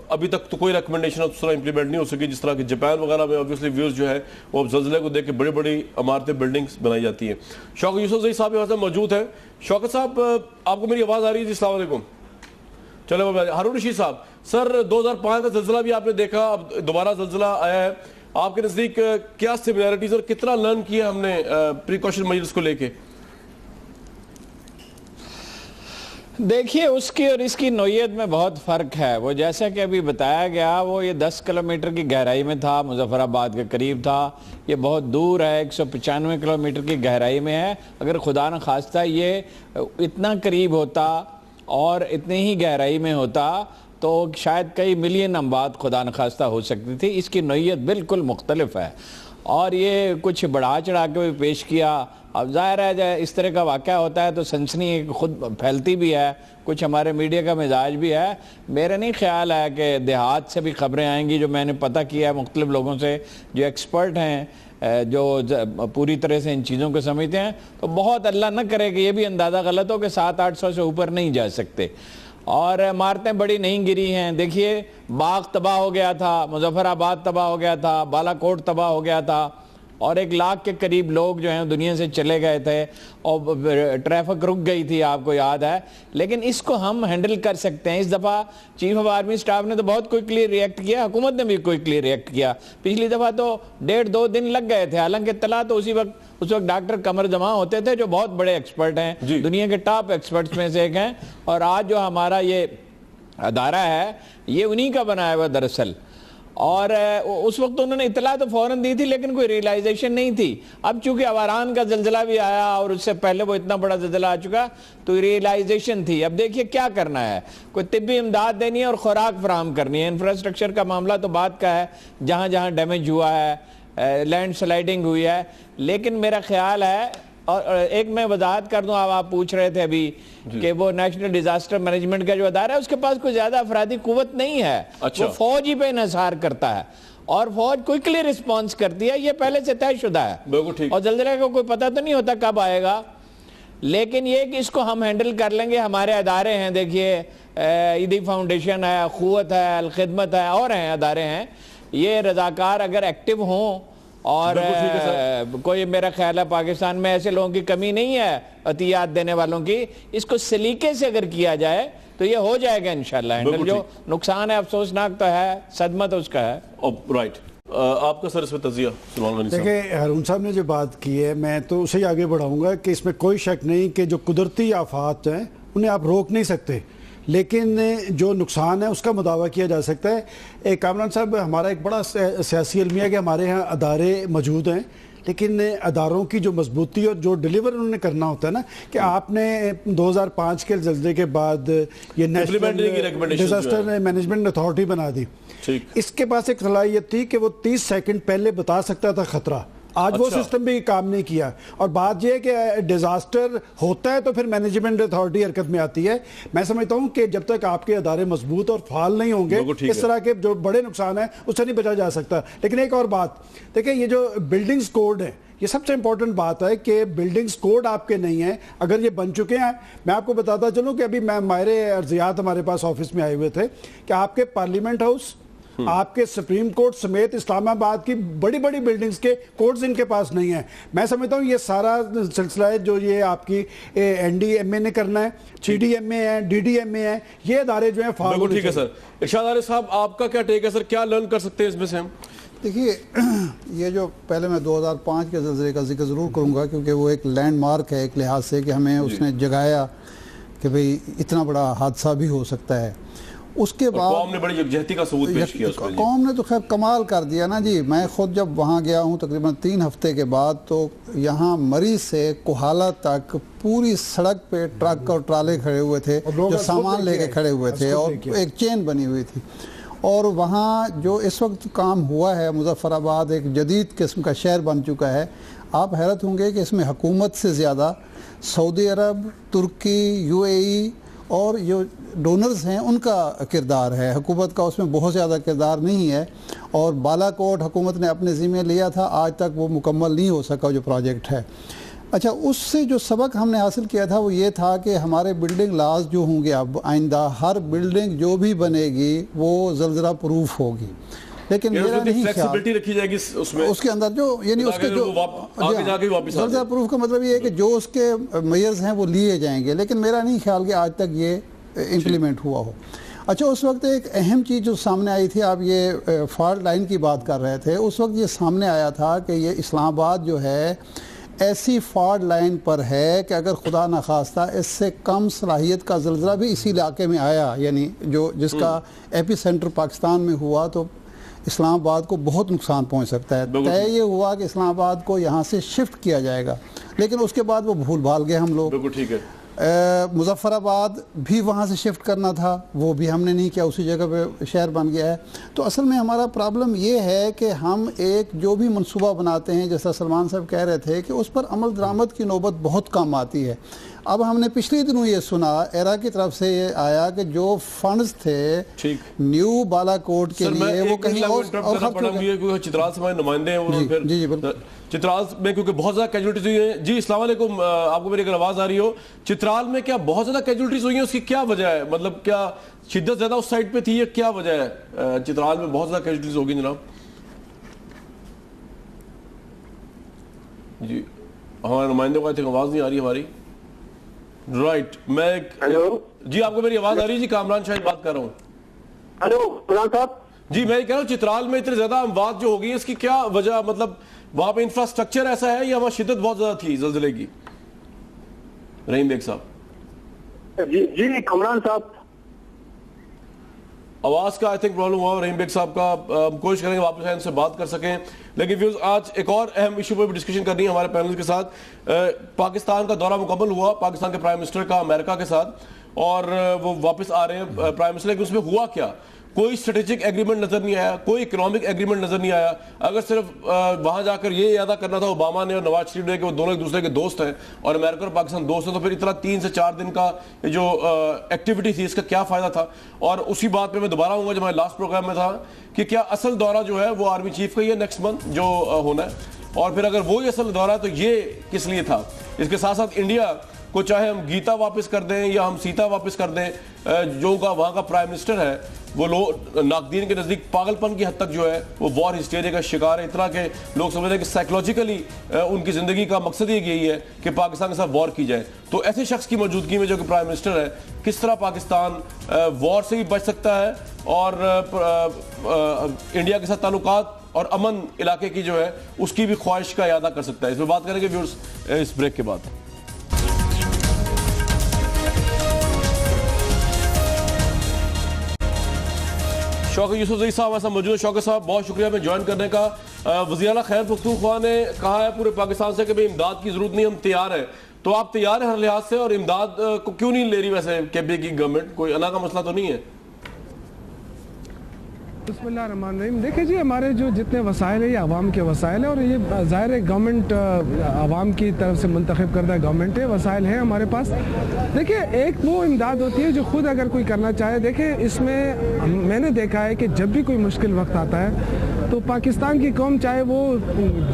ابھی تک تو کوئی ریکمنڈیشن اس طرح امپلیمنٹ نہیں ہو سکی، جس طرح کہ جاپان وغیرہ میں آبویسلی ویوز جو ہے وہ زلزلے کو دیکھ کے بڑی بڑی عمارتیں بلڈنگز بنائی جاتی ہیں۔ شوکت یوسف زئی صاحب یہاں سے موجود ہیں۔ شوکت صاحب، آپ کو میری آواز آ رہی ہے؟ جی السلام علیکم۔ چلو ہارون رشید صاحب، سر 2005 کا زلزلہ بھی آپ نے دیکھا، اب دوبارہ زلزلہ آیا ہے، آپ کے نزدیک کیا سملیرٹیز اور کتنا لرن کیا ہم نے پریکاشن میجرز کو لے کے؟ دیکھیے اس کی اور اس کی نوعیت میں بہت فرق ہے۔ وہ جیسا کہ ابھی بتایا گیا وہ یہ 10 کلومیٹر کی گہرائی میں تھا، مظفر آباد کے قریب تھا، یہ بہت دور ہے، 195 کلومیٹر کی گہرائی میں ہے۔ اگر خدا نہ خواستہ یہ اتنا قریب ہوتا اور اتنی ہی گہرائی میں ہوتا تو شاید کئی ملین اموات خدا نخواستہ ہو سکتی تھی۔ اس کی نوعیت بالکل مختلف ہے، اور یہ کچھ بڑھا چڑھا کے بھی پیش کیا۔ اب ظاہر ہے جب اس طرح کا واقعہ ہوتا ہے تو سنسنی خود پھیلتی بھی ہے، کچھ ہمارے میڈیا کا مزاج بھی ہے۔ میرا نہیں خیال ہے کہ دیہات سے بھی خبریں آئیں گی، جو میں نے پتہ کیا ہے مختلف لوگوں سے جو ایکسپرٹ ہیں، جو پوری طرح سے ان چیزوں کو سمجھتے ہیں، تو بہت اللہ نہ کرے کہ یہ بھی اندازہ غلط ہو کہ 700-800 سے اوپر نہیں جا سکتے۔ اور عمارتیں بڑی نہیں گری ہیں. دیکھیے باغ تباہ ہو گیا تھا, مظفر آباد تباہ ہو گیا تھا, بالا کوٹ تباہ ہو گیا تھا, اور 1 لاکھ کے قریب لوگ جو ہیں دنیا سے چلے گئے تھے, اور ٹریفک رک گئی تھی, آپ کو یاد ہے. لیکن اس کو ہم ہینڈل کر سکتے ہیں. اس دفعہ چیف آف آرمی سٹاف نے تو بہت کوئکلی ریئیکٹ کیا, حکومت نے بھی کوئکلی ریئیکٹ کیا. پچھلی دفعہ تو 1.5-2 دن لگ گئے تھے, حالانکہ اطلاع تو اس وقت ڈاکٹر قمر جماع ہوتے تھے جو بہت بڑے ایکسپرٹ ہیں, دنیا کے ٹاپ ایکسپرٹس میں سے ایک ہیں. اور آج جو ہمارا یہ ادارہ ہے یہ انہی کا بنایا ہوا دراصل. اور اس وقت انہوں نے اطلاع تو فوراً دی تھی لیکن کوئی ریئلائزیشن نہیں تھی. اب چونکہ اواران کا زلزلہ بھی آیا اور اس سے پہلے وہ اتنا بڑا زلزلہ آ چکا تو ریئلائزیشن تھی. اب دیکھیے کیا کرنا ہے, کوئی طبی امداد دینی ہے اور خوراک فراہم کرنی ہے. انفراسٹرکچر کا معاملہ تو بات کا ہے, جہاں جہاں ڈیمیج ہوا ہے, لینڈ سلائڈنگ ہوئی ہے. لیکن میرا خیال ہے, اور ایک میں وضاحت کر دوں, آپ پوچھ رہے تھے ابھی کہ وہ نیشنل ڈیزاسٹر مینجمنٹ کا جو ادارہ ہے اس کے پاس کوئی زیادہ افرادی قوت نہیں ہے. وہ فوج ہی پہ انحصار کرتا ہے اور فوج کوئکلی رسپانس کرتی ہے. یہ پہلے سے طے شدہ ہے اور زلزلے کا کوئی پتہ تو نہیں ہوتا کب آئے گا. لیکن یہ کہ اس کو ہم ہینڈل کر لیں گے. ہمارے ادارے ہیں, دیکھیے عیدی فاؤنڈیشن ہے, قوت ہے, الخدمت ہے, اور ہیں ادارے ہیں. یہ رضاکار اگر ایکٹیو ہوں, اور کوئی میرا خیال ہے پاکستان میں ایسے لوگوں کی کمی نہیں ہے عطیات دینے والوں کی, اس کو سلیقے سے اگر کیا جائے تو یہ ہو جائے گا انشاءاللہ ہینڈل. جو نقصان ہے افسوسناک تو ہے, صدمہ تو اس کا ہے. رائٹ, آپ کا سر اس میں تجزیہ سلمان غنی صاحب. دیکھیں ہارون صاحب نے جو بات کی ہے میں تو اسے ہی آگے بڑھاؤں گا کہ اس میں کوئی شک نہیں کہ جو قدرتی آفات ہیں انہیں آپ روک نہیں سکتے, لیکن جو نقصان ہے اس کا مداوع کیا جا سکتا ہے. کامران صاحب, ہمارا ایک بڑا سیاسی المیہ ہے کہ ہمارے ہاں ادارے موجود ہیں, لیکن اداروں کی جو مضبوطی اور جو ڈیلیور انہوں نے کرنا ہوتا ہے نا, کہ آپ نے 2005 کے زلزلے کے بعد یہ نیشنل ڈیزاسٹر مینجمنٹ اتھارٹی بنا دی. اس کے پاس ایک صلاحیت تھی کہ وہ 30 سیکنڈ پہلے بتا سکتا تھا خطرہ. آج وہ سسٹم بھی کام نہیں کیا. اور بات یہ ہے کہ ڈیزاسٹر ہوتا ہے تو پھر مینجمنٹ اتھارٹی حرکت میں آتی ہے. میں سمجھتا ہوں کہ جب تک آپ کے ادارے مضبوط اور فعال نہیں ہوں گے اس طرح کے جو بڑے نقصان ہیں اس سے نہیں بچا جا سکتا. لیکن ایک اور بات دیکھیں, یہ جو بلڈنگز کوڈ ہے یہ سب سے امپورٹنٹ بات ہے کہ بلڈنگز کوڈ آپ کے نہیں ہیں. اگر یہ بن چکے ہیں, میں آپ کو بتاتا چلوں کہ ابھی ماہر ارضیات ہمارے پاس آفس میں آئے ہوئے تھے کہ آپ کے پارلیمنٹ ہاؤس, آپ کے سپریم کورٹ سمیت اسلام آباد کی بڑی بڑی بلڈنگز کے کوڈز ان کے پاس نہیں ہیں. میں سمجھتا ہوں یہ سارا سلسلہ ہے جو یہ آپ کی این ڈی ایم اے نے کرنا ہے, سی ڈی ایم اے ہے, ڈی ڈی ایم اے ہے, یہ ادارے جو ہیں فعال ہونے چاہیے. ٹھیک ہے سر. ارشاد عارف صاحب, آپ کا کیا ٹیک ہے سر, کیا لرن کر سکتے ہیں اس میں سے ہم؟ دیکھیے یہ جو پہلے میں 2005 کے زلزلے کا ذکر ضرور کروں گا کیونکہ وہ ایک لینڈ مارک ہے ایک لحاظ سے, کہ ہمیں اس نے جگایا کہ بھئی اتنا بڑا حادثہ بھی ہو سکتا ہے. اس کے بعد قوم نے بڑی یکجہتی کا ثبوت پیش کیا. قوم نے تو خیر کمال کر دیا نا جی. میں خود جب وہاں گیا ہوں تقریباً 3 ہفتے کے بعد, تو یہاں مری سے کوہالہ تک پوری سڑک پہ ٹرک اور ٹرالے کھڑے ہوئے تھے جو سامان لے کے کھڑے ہوئے تھے, اور ایک چین بنی ہوئی تھی. اور وہاں جو اس وقت کام ہوا ہے, مظفر آباد ایک جدید قسم کا شہر بن چکا ہے. آپ حیرت ہوں گے کہ اس میں حکومت سے زیادہ سعودی عرب, ترکی, یو اے ای اور جو ڈونرز ہیں ان کا کردار ہے. حکومت کا اس میں بہت زیادہ کردار نہیں ہے. اور بالا کوٹ حکومت نے اپنے ذمہ لیا تھا, آج تک وہ مکمل نہیں ہو سکا جو پروجیکٹ ہے. اچھا, اس سے جو سبق ہم نے حاصل کیا تھا وہ یہ تھا کہ ہمارے بلڈنگ لاز جو ہوں گے اب آئندہ, ہر بلڈنگ جو بھی بنے گی وہ زلزلہ پروف ہوگی. لیکن میرا نہیں خیال رکھی جائے گی اس کے اندر جو یعنی اس کے جو زلزلہ پروف کا مطلب یہ ہے کہ جو اس کے میئرز ہیں وہ لیے جائیں گے. لیکن میرا نہیں خیال کہ آج تک یہ امپلیمنٹ ہوا ہو. اچھا, اس وقت ایک اہم چیز جو سامنے آئی تھی, آپ یہ فالٹ لائن کی بات کر رہے تھے, اس وقت یہ سامنے آیا تھا کہ یہ اسلام آباد جو ہے ایسی فالٹ لائن پر ہے کہ اگر خدا نخواستہ اس سے کم صلاحیت کا زلزلہ بھی اسی علاقے میں آیا, یعنی جو جس کا ایپی سینٹر پاکستان میں ہوا, تو اسلام آباد کو بہت نقصان پہنچ سکتا ہے. طے یہ ہوا کہ اسلام آباد کو یہاں سے شفٹ کیا جائے گا, لیکن اس کے بعد وہ بھول بھال گئے ہم لوگ. بالکل ٹھیک ہے. مظفر آباد بھی وہاں سے شفٹ کرنا تھا, وہ بھی ہم نے نہیں کیا, اسی جگہ پہ شہر بن گیا ہے. تو اصل میں ہمارا پرابلم یہ ہے کہ ہم ایک جو بھی منصوبہ بناتے ہیں, جیسا سلمان صاحب کہہ رہے تھے, کہ اس پر عمل درآمد کی نوبت بہت کم آتی ہے. اب ہم نے پچھلی دنوں یہ سنا, ایرا کی طرف سے یہ آیا کہ جو فنڈز تھے نیو بالا کوٹ کے لیے وہ کہیں اور چترال سے ہمارے نمائندے ہیں. چترال میں کیونکہ بہت زیادہ کیجولیٹیز ہوئی ہیں. جی السلام علیکم, آپ کو میری اگر آواز آ رہی ہو, چترال میں کیا بہت زیادہ کیجولیٹیز ہوئی ہیں, اس کی کیا وجہ ہے؟ مطلب کیا شدت زیادہ اس سائٹ پہ تھی یا کیا وجہ ہے چترال میں بہت زیادہ کیجولیٹیز ہوگی جناب؟ جی ہمارے نمائندے کو آواز نہیں آ رہی ہماری. رائٹ, میں ہیلو, جی آپ کو میری آواز آ رہی ہے؟ جی کامران شاہد بات کر رہا ہوں. ہیلو عمران صاحب. جی میں کہہ رہا ہوں چترال میں اتنی زیادہ اموات جو ہوگی اس کی کیا وجہ, مطلب وہاں پہ انفراسٹرکچر ایسا ہے یا وہاں شدت بہت زیادہ تھی زلزلے کی؟ رحیم بیگ صاحب. جی کامران صاحب, آواز کا آئی تھنک پرابلم ہوا رحیم بیگ صاحب کا. کوشش کریں گے واپس ان سے بات کر سکیں. لیکن ویوز آج ایک اور اہم ایشو پر بھی ڈسکشن کرنی ہے ہمارے پینل کے ساتھ. پاکستان کا دورہ مکمل ہوا پاکستان کے پرائم منسٹر کا امریکہ کے ساتھ, اور وہ واپس آ رہے ہیں پرائم منسٹر. کہ اس میں ہوا کیا؟ کوئی اسٹریٹجک ایگریمنٹ نظر نہیں آیا, کوئی اکنامک ایگریمنٹ نظر نہیں آیا. اگر صرف وہاں جا کر یہ ادا کرنا تھا اوباما نے اور نواز شریف نے کہ وہ دونوں ایک دوسرے کے دوست ہیں اور امریکہ اور پاکستان دوست ہیں, تو پھر اتنا 3 سے 4 دن کا جو ایکٹیویٹی تھی اس کا کیا فائدہ تھا؟ اور اسی بات پہ میں دوبارہ ہوں گا جو ہمارے لاسٹ پروگرام میں تھا کہ کیا اصل دورہ جو ہے وہ آرمی چیف کا ہی ہے نیکسٹ منتھ جو ہونا ہے, اور پھر اگر وہی اصل دورہ ہے تو یہ کس لیے تھا؟ اس کے ساتھ ساتھ انڈیا کو چاہے ہم گیتا واپس کر دیں یا ہم سیتا واپس کر دیں, جو کا وہاں کا پرائم منسٹر ہے وہ ناقدین کے نزدیک پاگل پن کی حد تک جو ہے وہ وار ہسٹیریا کا شکار ہے. اتنا کہ لوگ سمجھتے ہیں کہ سائیکولوجیکلی ان کی زندگی کا مقصد یہی ہے کہ پاکستان کے ساتھ وار کی جائے. تو ایسے شخص کی موجودگی میں جو کہ پرائم منسٹر ہے, کس طرح پاکستان وار سے بھی بچ سکتا ہے اور انڈیا کے ساتھ تعلقات اور امن علاقے کی جو ہے اس کی بھی خواہش کا اعادہ کر سکتا ہے؟ اس میں بات کریں گے ویورز اس بریک کے بعد. شوکت یوسف زئی صاحب ایسا موجود ہے. شوکت صاحب بہت شکریہ ہمیں جوائن کرنے کا. وزیر اعلیٰ خیر پختونخوا نے کہا ہے پورے پاکستان سے کہ بھئی امداد کی ضرورت نہیں, ہم تیار ہیں. تو آپ تیار ہیں ہر لحاظ سے, اور امداد کو کیوں نہیں لے رہی ویسے کیبے کی گورنمنٹ؟ کوئی انا کا مسئلہ تو نہیں ہے؟ بسم اللہ الرحمن الرحیم. دیکھیں جی ہمارے جو جتنے وسائل ہیں یہ عوام کے وسائل ہیں, اور یہ ظاہر ہے گورنمنٹ عوام کی طرف سے منتخب کردہ گورنمنٹ ہے, وسائل ہیں ہمارے پاس. دیکھیں ایک وہ امداد ہوتی ہے جو خود اگر کوئی کرنا چاہے. دیکھیں اس میں نے دیکھا ہے کہ جب بھی کوئی مشکل وقت آتا ہے تو پاکستان کی قوم چاہے وہ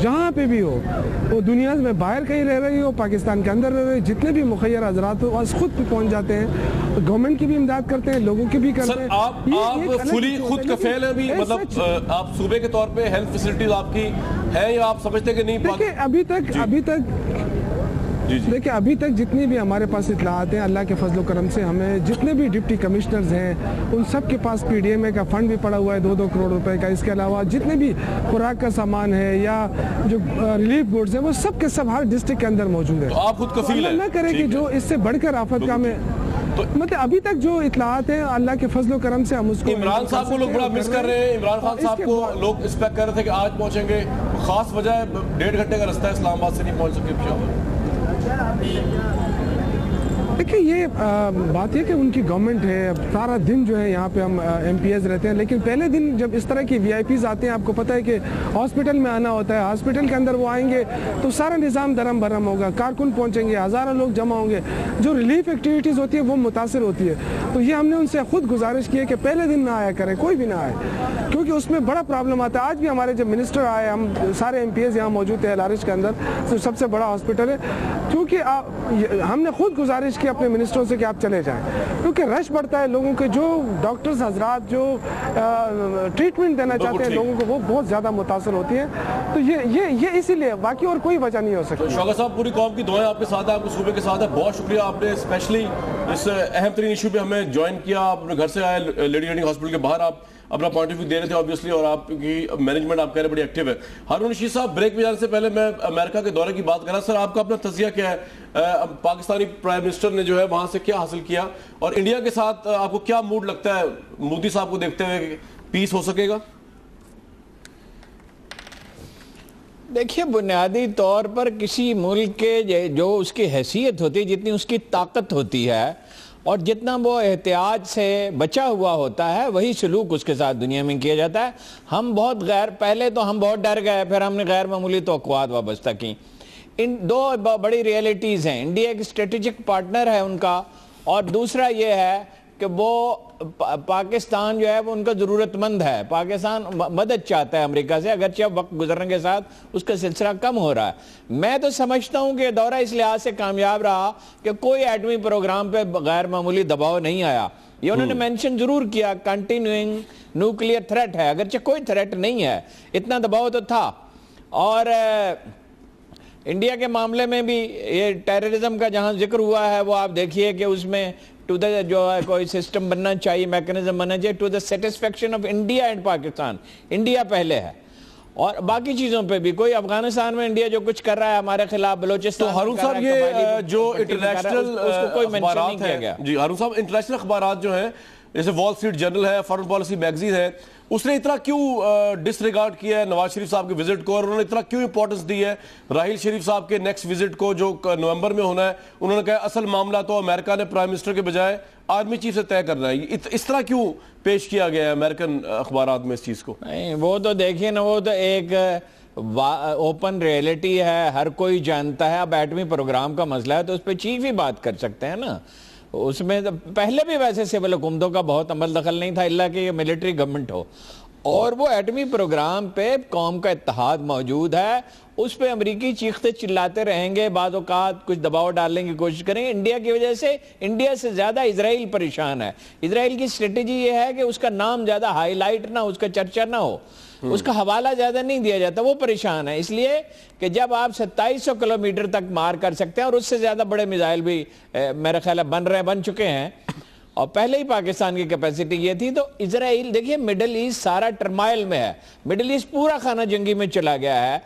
جہاں پہ بھی ہو, وہ دنیا میں باہر کہیں رہ رہی ہو, پاکستان کے اندر رہ رہی, جتنے بھی مخیر حضرات ہو خود بھی پہنچ جاتے ہیں, گورنمنٹ کی بھی امداد کرتے ہیں, لوگوں کی بھی کرتے ہیں. آپ فلی خود کفیل ہیں بھی, مطلب آپ صوبے کے طور پہ ہیلتھ فیسلٹیز آپ کی ہیں یا آپ سمجھتے کہ نہیں؟ دیکھیں ابھی تک جتنی بھی ہمارے پاس اطلاعات ہیں اللہ کے فضل و کرم سے, ہمیں جتنے بھی ڈپٹی کمشنرز ہیں ان سب کے پاس پی ڈی ایم اے کا فنڈ بھی پڑا ہوا ہے 2-2 کروڑ روپے کا. اس کے علاوہ جتنے بھی خوراک کا سامان ہے یا جو ریلیف گوڈز ہیں وہ سب کے سب ہر ڈسٹرکٹ کے اندر موجود ہے. تو آپ خود کفیل ہیں؟ نہ کریں کہ جو اس سے بڑھ کر آفت کا ہمیں, مطلب ابھی تک جو اطلاعات ہیں اللہ کے فضل و کرم سے ہم اس کو. عمران صاحب کو لوگ بڑا مس کر رہے ہیں. عمران خان صاحب کو لوگ ایکسپیکٹ کر رہے تھے کہ آج پہنچیں گے, خاص وجہ ہے 1.5 گھنٹے کا رستہ ہے, اسلام آباد سے نہیں پہنچ سکے انشاءاللہ. دیکھیں یہ بات یہ کہ ان کی گورنمنٹ ہے, سارا دن جو ہے یہاں پہ ہم ایم پی ایز رہتے ہیں, لیکن پہلے دن جب اس طرح کی وی آئی پیز آتے ہیں, آپ کو پتہ ہے کہ ہاسپٹل میں آنا ہوتا ہے, ہاسپٹل کے اندر وہ آئیں گے تو سارا نظام درم برہم ہوگا, کارکن پہنچیں گے, ہزاروں لوگ جمع ہوں گے, جو ریلیف ایکٹیویٹیز ہوتی ہے وہ متاثر ہوتی ہے. تو یہ ہم نے ان سے خود گزارش کی ہے کہ پہلے دن نہ آیا کریں, کوئی بھی نہ آئے, کیونکہ اس میں بڑا پرابلم آتا ہے. آج بھی ہمارے جب منسٹر آئے, ہم سارے ایم پی ایز یہاں موجود تھے لارش کے اندر, سب سے بڑا ہاسپٹل ہے, کیونکہ ہم نے خود گزارش کی اپنے منسٹروں سے کہ آپ چلے جائیں, کیونکہ رش بڑھتا ہے لوگوں کے, جو ڈاکٹرز حضرات جو ٹریٹمنٹ دینا چاہتے ہیں لوگوں کو وہ بہت زیادہ متاثر ہوتی ہیں. تو یہ اسی لیے, باقی اور کوئی وجہ نہیں ہو سکتی. شوکت صاحب پوری قوم کی دعائیں آپ کے ساتھ ہیں, آپ کے صوبے کے ساتھ ہیں. بہت شکریہ آپ نے اسپیشلی اس اہم ترین ایشو پہ ہمیں جوائن کیا. آپ اپنے گھر سے آئے, لیڈی ریڈنگ ہاسپٹل کے باہر آپ اپنا پوائنٹ آف ویو دے رہے تھے آبویسلی, اور آپ کی مینجمنٹ آپ کہہ رہے بڑی ایکٹیو ہے. ہارون رشید صاحب بریک میں جانے سے پہلے میں امریکہ کے دورے کی بات کر رہا. سر آپ کا اپنا تجزیہ کیا ہے, پاکستانی پرائم منسٹر نے جو ہے وہاں سے کیا حاصل کیا, اور انڈیا کے ساتھ آپ کو کیا موڈ لگتا ہے مودی صاحب کو دیکھتے ہوئے, پیس ہو سکے گا؟ دیکھیے بنیادی طور پر کسی ملک کے جو اس کی حیثیت ہوتی ہے, جتنی اس کی طاقت ہوتی ہے اور جتنا وہ احتیاط سے بچا ہوا ہوتا ہے, وہی سلوک اس کے ساتھ دنیا میں کیا جاتا ہے. ہم پہلے تو ہم بہت ڈر گئے, پھر ہم نے غیر معمولی توقعات وابستہ کی. ان 2 بڑی ریئلٹیز ہیں, انڈیا ایک اسٹریٹجک پارٹنر ہے ان کا, اور دوسرا یہ ہے کہ وہ پاکستان جو ہے وہ ان کا ضرورت مند ہے، پاکستان مدد چاہتا ہے امریکہ سے، اگرچہ وقت گزرنے کے ساتھ اس کا سلسلہ کم ہو رہا ہے۔ میں تو سمجھتا ہوں کہ دورہ اس لحاظ سے کامیاب رہا کہ کوئی ایٹمی پروگرام پہ غیر معمولی دباؤ نہیں آیا۔ یہ انہوں نے مینشن ضرور کیا کنٹینیوئنگ نیوکلیئر تھریٹ ہے، اگرچہ کوئی تھریٹ نہیں ہے، اتنا دباؤ تو تھا۔ اور انڈیا کے معاملے میں بھی یہ ٹیررزم کا جہاں ذکر ہوا ہے وہ آپ دیکھیے کہ اس میں جو ہے کوئی سسٹم بننا چاہیے، میکنزم بننا چاہیے to the satisfaction of India and Pakistan, India پہلے ہے۔ اور باقی چیزوں پہ بھی کوئی افغانستان میں انڈیا جو کچھ کر رہا ہے ہمارے خلاف، بلوچستان تو ہارون صاحب یہ جو انٹرنیشنل اخبارات ہیں، جی ہارون صاحب انٹرنیشنل اخبارات جو ہیں جیسے وال اسٹریٹ جرنل ہے، فارن پالیسی میگزین ہے، اس نے اتنا کیوں ڈس ریگارڈ کیا ہے نواز شریف صاحب کے وزٹ کو، اور انہوں نے اتنا کیوں امپورٹنس دی ہے راحیل شریف صاحب کے نیکسٹ وزٹ کو جو نومبر میں ہونا ہے؟ انہوں نے کہا اصل معاملہ تو امریکہ نے پرائم منسٹر کے بجائے آرمی چیف سے طے کرنا ہے۔ اس طرح کیوں پیش کیا گیا ہے امریکن اخبارات میں اس چیز کو؟ نہیں، وہ تو دیکھیے نا، وہ تو ایک اوپن ریئلٹی ہے، ہر کوئی جانتا ہے۔ اب ایٹمی پروگرام کا مسئلہ ہے تو اس پہ چیف ہی بات کر سکتے ہیں نا۔ اس میں پہلے بھی ویسے سول حکومتوں کا بہت عمل دخل نہیں تھا، اللہ کہ یہ ملٹری گورنمنٹ ہو، اور وہ ایٹمی پروگرام پہ قوم کا اتحاد موجود ہے، اس پہ امریکی چیختے چلاتے رہیں گے، بعض اوقات کچھ دباؤ ڈالنے کی کوشش کریں گے۔ انڈیا کی وجہ سے، انڈیا سے زیادہ اسرائیل پریشان ہے۔ اسرائیل کی اسٹریٹجی یہ ہے کہ اس کا نام زیادہ ہائی لائٹ نہ ہو، اس کا چرچا نہ ہو، اس کا حوالہ زیادہ نہیں دیا جاتا، وہ پریشان ہے۔ اس لیے کہ جب آپ 2700 کلومیٹر تک مار کر سکتے ہیں، اور اس سے زیادہ بڑے میزائل بھی میرے خیال ہے بن چکے ہیں، اور پہلے ہی پاکستان کی کیپیسٹی یہ تھی، تو اسرائیل دیکھیے مڈل ایسٹ سارا ٹرمائل میں ہے، مڈل ایسٹ پورا خانہ جنگی میں چلا گیا ہے۔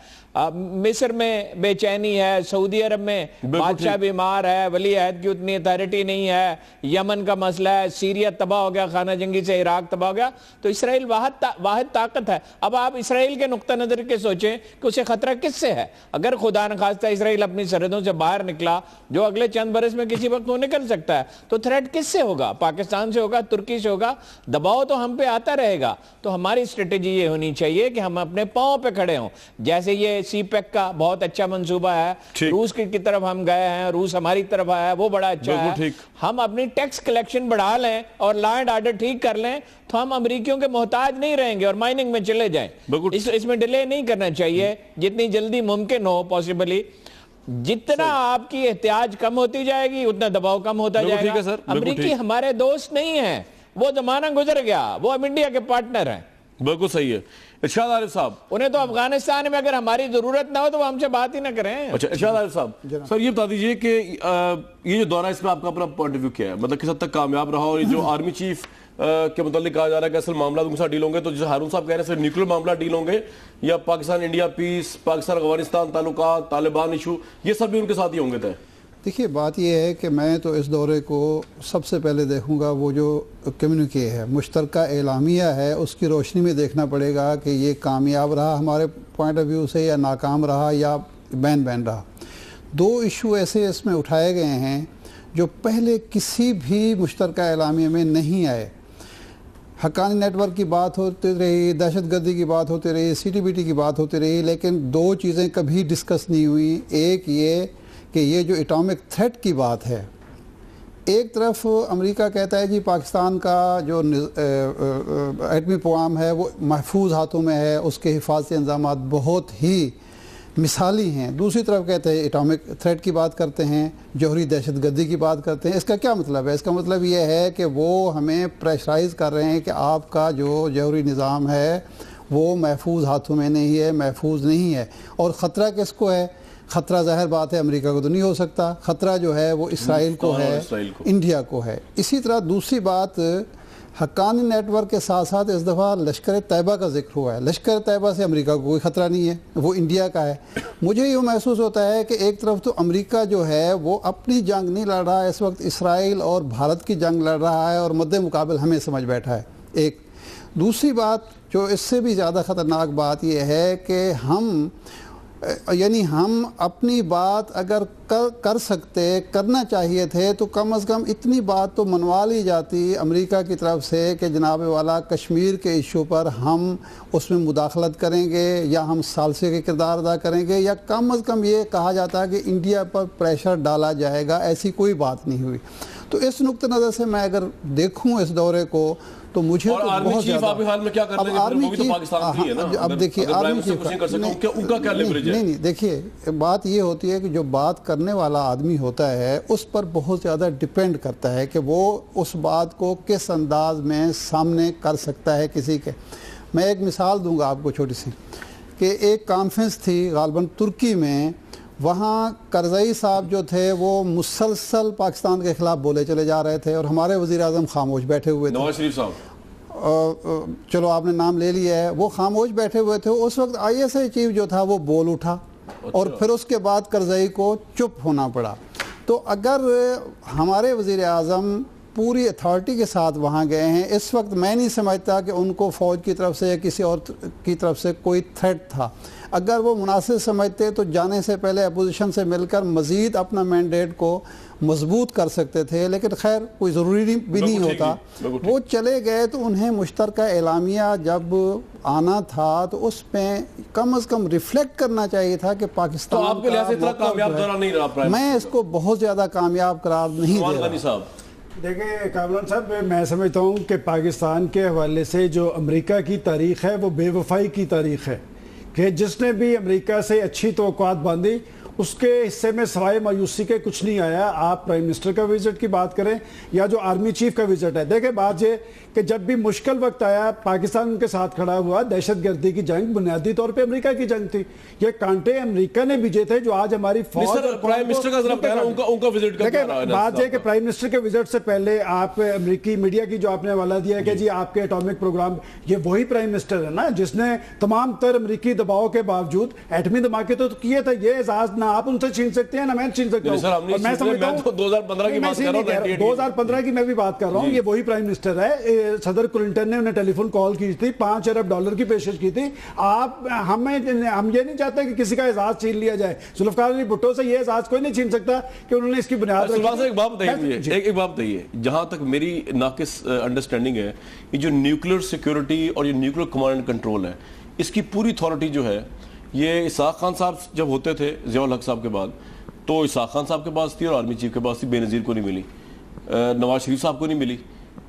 مصر میں بے چینی ہے، سعودی عرب میں بادشاہ بیمار ہے، ولی عہد کی اتنی اتھارٹی نہیں ہے، یمن کا مسئلہ ہے، سیریا تباہ ہو گیا خانہ جنگی سے، عراق تباہ ہو گیا، تو اسرائیل واحد طاقت ہے۔ اب آپ اسرائیل کے نقطہ نظر کے سوچیں کہ اسے خطرہ کس سے ہے؟ اگر خدا نخواستہ اسرائیل اپنی سرحدوں سے باہر نکلا، جو اگلے چند برس میں کسی وقت وہ نکل سکتا ہے، تو تھریٹ کس سے ہوگا؟ پاکستان سے ہوگا، ترکی سے ہوگا، دباؤ تو ہم پہ آتا رہے گا۔ تو ہماری اسٹریٹجی یہ ہونی چاہیے کہ ہم اپنے پاؤں پہ کھڑے ہوں، جیسے یہ سی پیک کا بہت اچھا منصوبہ ہے، روس کی طرف ہم گئے ہیں، روس ہماری طرف آیا ہے، وہ بڑا اچھا ہے۔ ہم اپنی ٹیکس کلیکشن بڑھا لیں اور لا اینڈ آرڈر ٹھیک کر لیں تو ہم امریکیوں کے محتاج نہیں رہیں گے اور مائننگ میں چلے جائیں۔ اس میں ڈیلے نہیں کرنا چاہیے، جتنی جلدی ممکن ہو پاسبلی۔ جتنا آپ کی احتیاج کم ہوتی جائے گی اتنا دباؤ کم ہوتا جائے گا۔ امریکی ہمارے دوست نہیں ہیں، وہ زمانہ گزر گیا، وہ اب انڈیا کے پارٹنر ہیں۔ بالکل صحیح ہے۔ ارشاد عارف صاحب، انہیں تو افغانستان میں اگر ہماری ضرورت نہ ہو تو وہ ہم سے بات ہی نہ کریں۔ اچھا ارشاد عارف صاحب، سر یہ بتا دیجئے کہ یہ جو دورہ اس میں آپ کا اپنا پوائنٹ آف ویو کیا ہے، مطلب کس حد تک کامیاب رہا، اور یہ جو آرمی چیف کے متعلق کہا جا رہا ہے کہ اصل معاملات ان کے ساتھ ڈیل ہوں گے، تو جیسے ہارون صاحب کہہ رہے ہیں صرف نیوکلیر معاملات ڈیل ہوں گے، یا پاکستان انڈیا پیس، پاکستان افغانستان تعلقات، طالبان ایشو، یہ سب بھی ان کے ساتھ ہی ہوں گے؟ دیکھیے بات یہ ہے کہ میں تو اس دورے کو سب سے پہلے دیکھوں گا وہ جو کمیونیکے ہے، مشترکہ اعلامیہ ہے، اس کی روشنی میں دیکھنا پڑے گا کہ یہ کامیاب رہا ہمارے پوائنٹ آف ویو سے، یا ناکام رہا، یا بین رہا۔ دو ایشو ایسے اس میں اٹھائے گئے ہیں جو پہلے کسی بھی مشترکہ اعلامیہ میں نہیں آئے۔ حقانی نیٹ ورک کی بات ہوتی رہی، دہشت گردی کی بات ہوتی رہی، CTBT کی بات ہوتی رہی، لیکن دو چیزیں کبھی ڈسکس نہیں ہوئی۔ ایک یہ کہ یہ جو اٹامک تھریٹ کی بات ہے، ایک طرف امریکہ کہتا ہے جی پاکستان کا جو ایٹمی پروگرام ہے وہ محفوظ ہاتھوں میں ہے، اس کے حفاظتی انتظامات بہت ہی مثالی ہیں، دوسری طرف کہتے ہیں اٹامک تھریٹ کی بات کرتے ہیں، جوہری دہشت گردی کی بات کرتے ہیں۔ اس کا کیا مطلب ہے؟ اس کا مطلب یہ ہے کہ وہ ہمیں پریشرائز کر رہے ہیں کہ آپ کا جو جوہری نظام ہے وہ محفوظ ہاتھوں میں نہیں ہے، محفوظ نہیں ہے۔ اور خطرہ کس کو ہے؟ خطرہ ظاہر بات ہے امریکہ کو تو نہیں ہو سکتا، خطرہ جو ہے وہ اسرائیل کو ہے، انڈیا کو ہے۔ اسی طرح دوسری بات، حقانی نیٹ ورک کے ساتھ ساتھ اس دفعہ لشکر طیبہ کا ذکر ہوا ہے۔ لشکر طیبہ سے امریکہ کو کوئی خطرہ نہیں ہے، وہ انڈیا کا ہے۔ مجھے یہ محسوس ہوتا ہے کہ ایک طرف تو امریکہ جو ہے وہ اپنی جنگ نہیں لڑ رہا ہے، اس وقت اسرائیل اور بھارت کی جنگ لڑ رہا ہے، اور مد مقابل ہمیں سمجھ بیٹھا ہے۔ ایک دوسری بات جو اس سے بھی زیادہ خطرناک بات یہ ہے کہ ہم اپنی بات اگر کر سکتے، کرنا چاہیے تھے، تو کم از کم اتنی بات تو منوا لی جاتی امریکہ کی طرف سے کہ جناب والا کشمیر کے ایشو پر ہم اس میں مداخلت کریں گے، یا ہم ثالثے کے کردار ادا کریں گے، یا کم از کم یہ کہا جاتا ہے کہ انڈیا پر پریشر ڈالا جائے گا۔ ایسی کوئی بات نہیں ہوئی۔ تو اس نقطہ نظر سے میں اگر دیکھوں اس دورے کو تو مجھے اور آرمی چیف آپ حال میں کیا کر رہے ہیں؟ آرمی وہ بھی تو پاکستان کی ہے نا. اب دیکھیے آرمی چیف ان کا کیا لیوریج ہے؟ نہیں دیکھیے بات یہ ہوتی ہے کہ جو بات کرنے والا آدمی ہوتا ہے اس پر بہت زیادہ ڈیپینڈ کرتا ہے کہ وہ اس بات کو کس انداز میں سامنے کر سکتا ہے کسی کے. میں ایک مثال دوں گا آپ کو چھوٹی سی کہ ایک کانفرنس تھی غالباً ترکی میں. وہاں کرزئی صاحب جو تھے وہ مسلسل پاکستان کے خلاف بولے چلے جا رہے تھے اور ہمارے وزیر اعظم خاموش بیٹھے ہوئے تھے. نواز شریف صاحب چلو آپ نے نام لے لیا ہے, وہ خاموش بیٹھے ہوئے تھے. اس وقت آئی ایس آئی چیف جو تھا وہ بول اٹھا اور پھر اس کے بعد کرزئی کو چپ ہونا پڑا. تو اگر ہمارے وزیر اعظم پوری اتھارٹی کے ساتھ وہاں گئے ہیں, اس وقت میں نہیں سمجھتا کہ ان کو فوج کی طرف سے یا کسی اور کی طرف سے کوئی تھریٹ تھا. اگر وہ مناسب سمجھتے تو جانے سے پہلے اپوزیشن سے مل کر مزید اپنا مینڈیٹ کو مضبوط کر سکتے تھے, لیکن خیر کوئی ضروری بھی نہیں ہوتا. وہ چلے گئے تو انہیں مشترکہ اعلامیہ جب آنا تھا تو اس میں کم از کم ریفلیکٹ کرنا چاہیے تھا کہ پاکستان تو آپ کے لحاظ سے اتنا کامیاب دورہ نہیں رہا. میں اس کو بہت زیادہ کامیاب قرار نہیں دے رہا. دیکھیں کامران صاحب, میں سمجھتا ہوں کہ پاکستان کے حوالے سے جو امریکہ کی تاریخ ہے وہ بے وفائی کی تاریخ ہے کہ جس نے بھی امریکہ سے اچھی توقعات باندھی اس کے حصے میں سوائے مایوسی کے کچھ نہیں آیا. آپ پرائم منسٹر کا وزٹ کی بات کریں یا جو آرمی چیف کا وزٹ ہے, دیکھیں بات یہ کہ جب بھی مشکل وقت آیا پاکستان ان کے ساتھ کھڑا ہوا. دہشت گردی کی جنگ بنیادی طور پہ امریکہ کی جنگ تھی. یہ کانٹے امریکہ نے بھیجے تھے جو آج ہماری فوج. پرائم منسٹر کا ذرا بتانا ان کا وزٹ کا کیا رہا ہے؟ بات یہ کہ پرائم منسٹر کے وزٹ سے پہلے آپ امریکی میڈیا کی جو آپ نے حوالہ دیا ہے کہ جی آپ کے اٹامک پروگرام, یہ وہی پرائم منسٹر ہے نا جس نے تمام تر امریکی دباؤ کے باوجود ایٹمی دھماکے تو کیے تھے. یہ اعزاز نہ آپ ان سے چھین سکتے ہیں نہ میں چھین سکتا ہوں. اور میں سمجھتا ہوں 2015 کی بات کر رہا ہوں, 2015 کی میں بھی بات کر رہا ہوں. یہ وہی پرائم منسٹر ہے. صدر کلنٹن نے انہیں ٹیلی فون کال کی تھی, $5 ارب کی پیشکش کی تھی. ہم یہ نہیں چاہتے کہ کسی کا اعزاز چھین لیا جائے. ذوالفقار علی بھٹو سے یہ اعزاز کوئی نہیں چھین سکتا کہ انہوں نے اس کی بنیاد رکھی. ایک بات بتائیے, جہاں تک میری ناقص انڈرسٹینڈنگ ہے, یہ جو نیوکلیر سیکیورٹی اور جو نیوکلیر کمانڈ اینڈ کنٹرول ہے اس کی پوری اتھارٹی جو ہے یہ اسحاق خان صاحب جب ہوتے تھے ضیاء الحق صاحب کے بعد تو اسحاق خان صاحب کے پاس تھی اور آرمی چیف کے پاس تھی. بے نظیر کو نہیں ملی, نواز شریف صاحب کو نہیں ملی.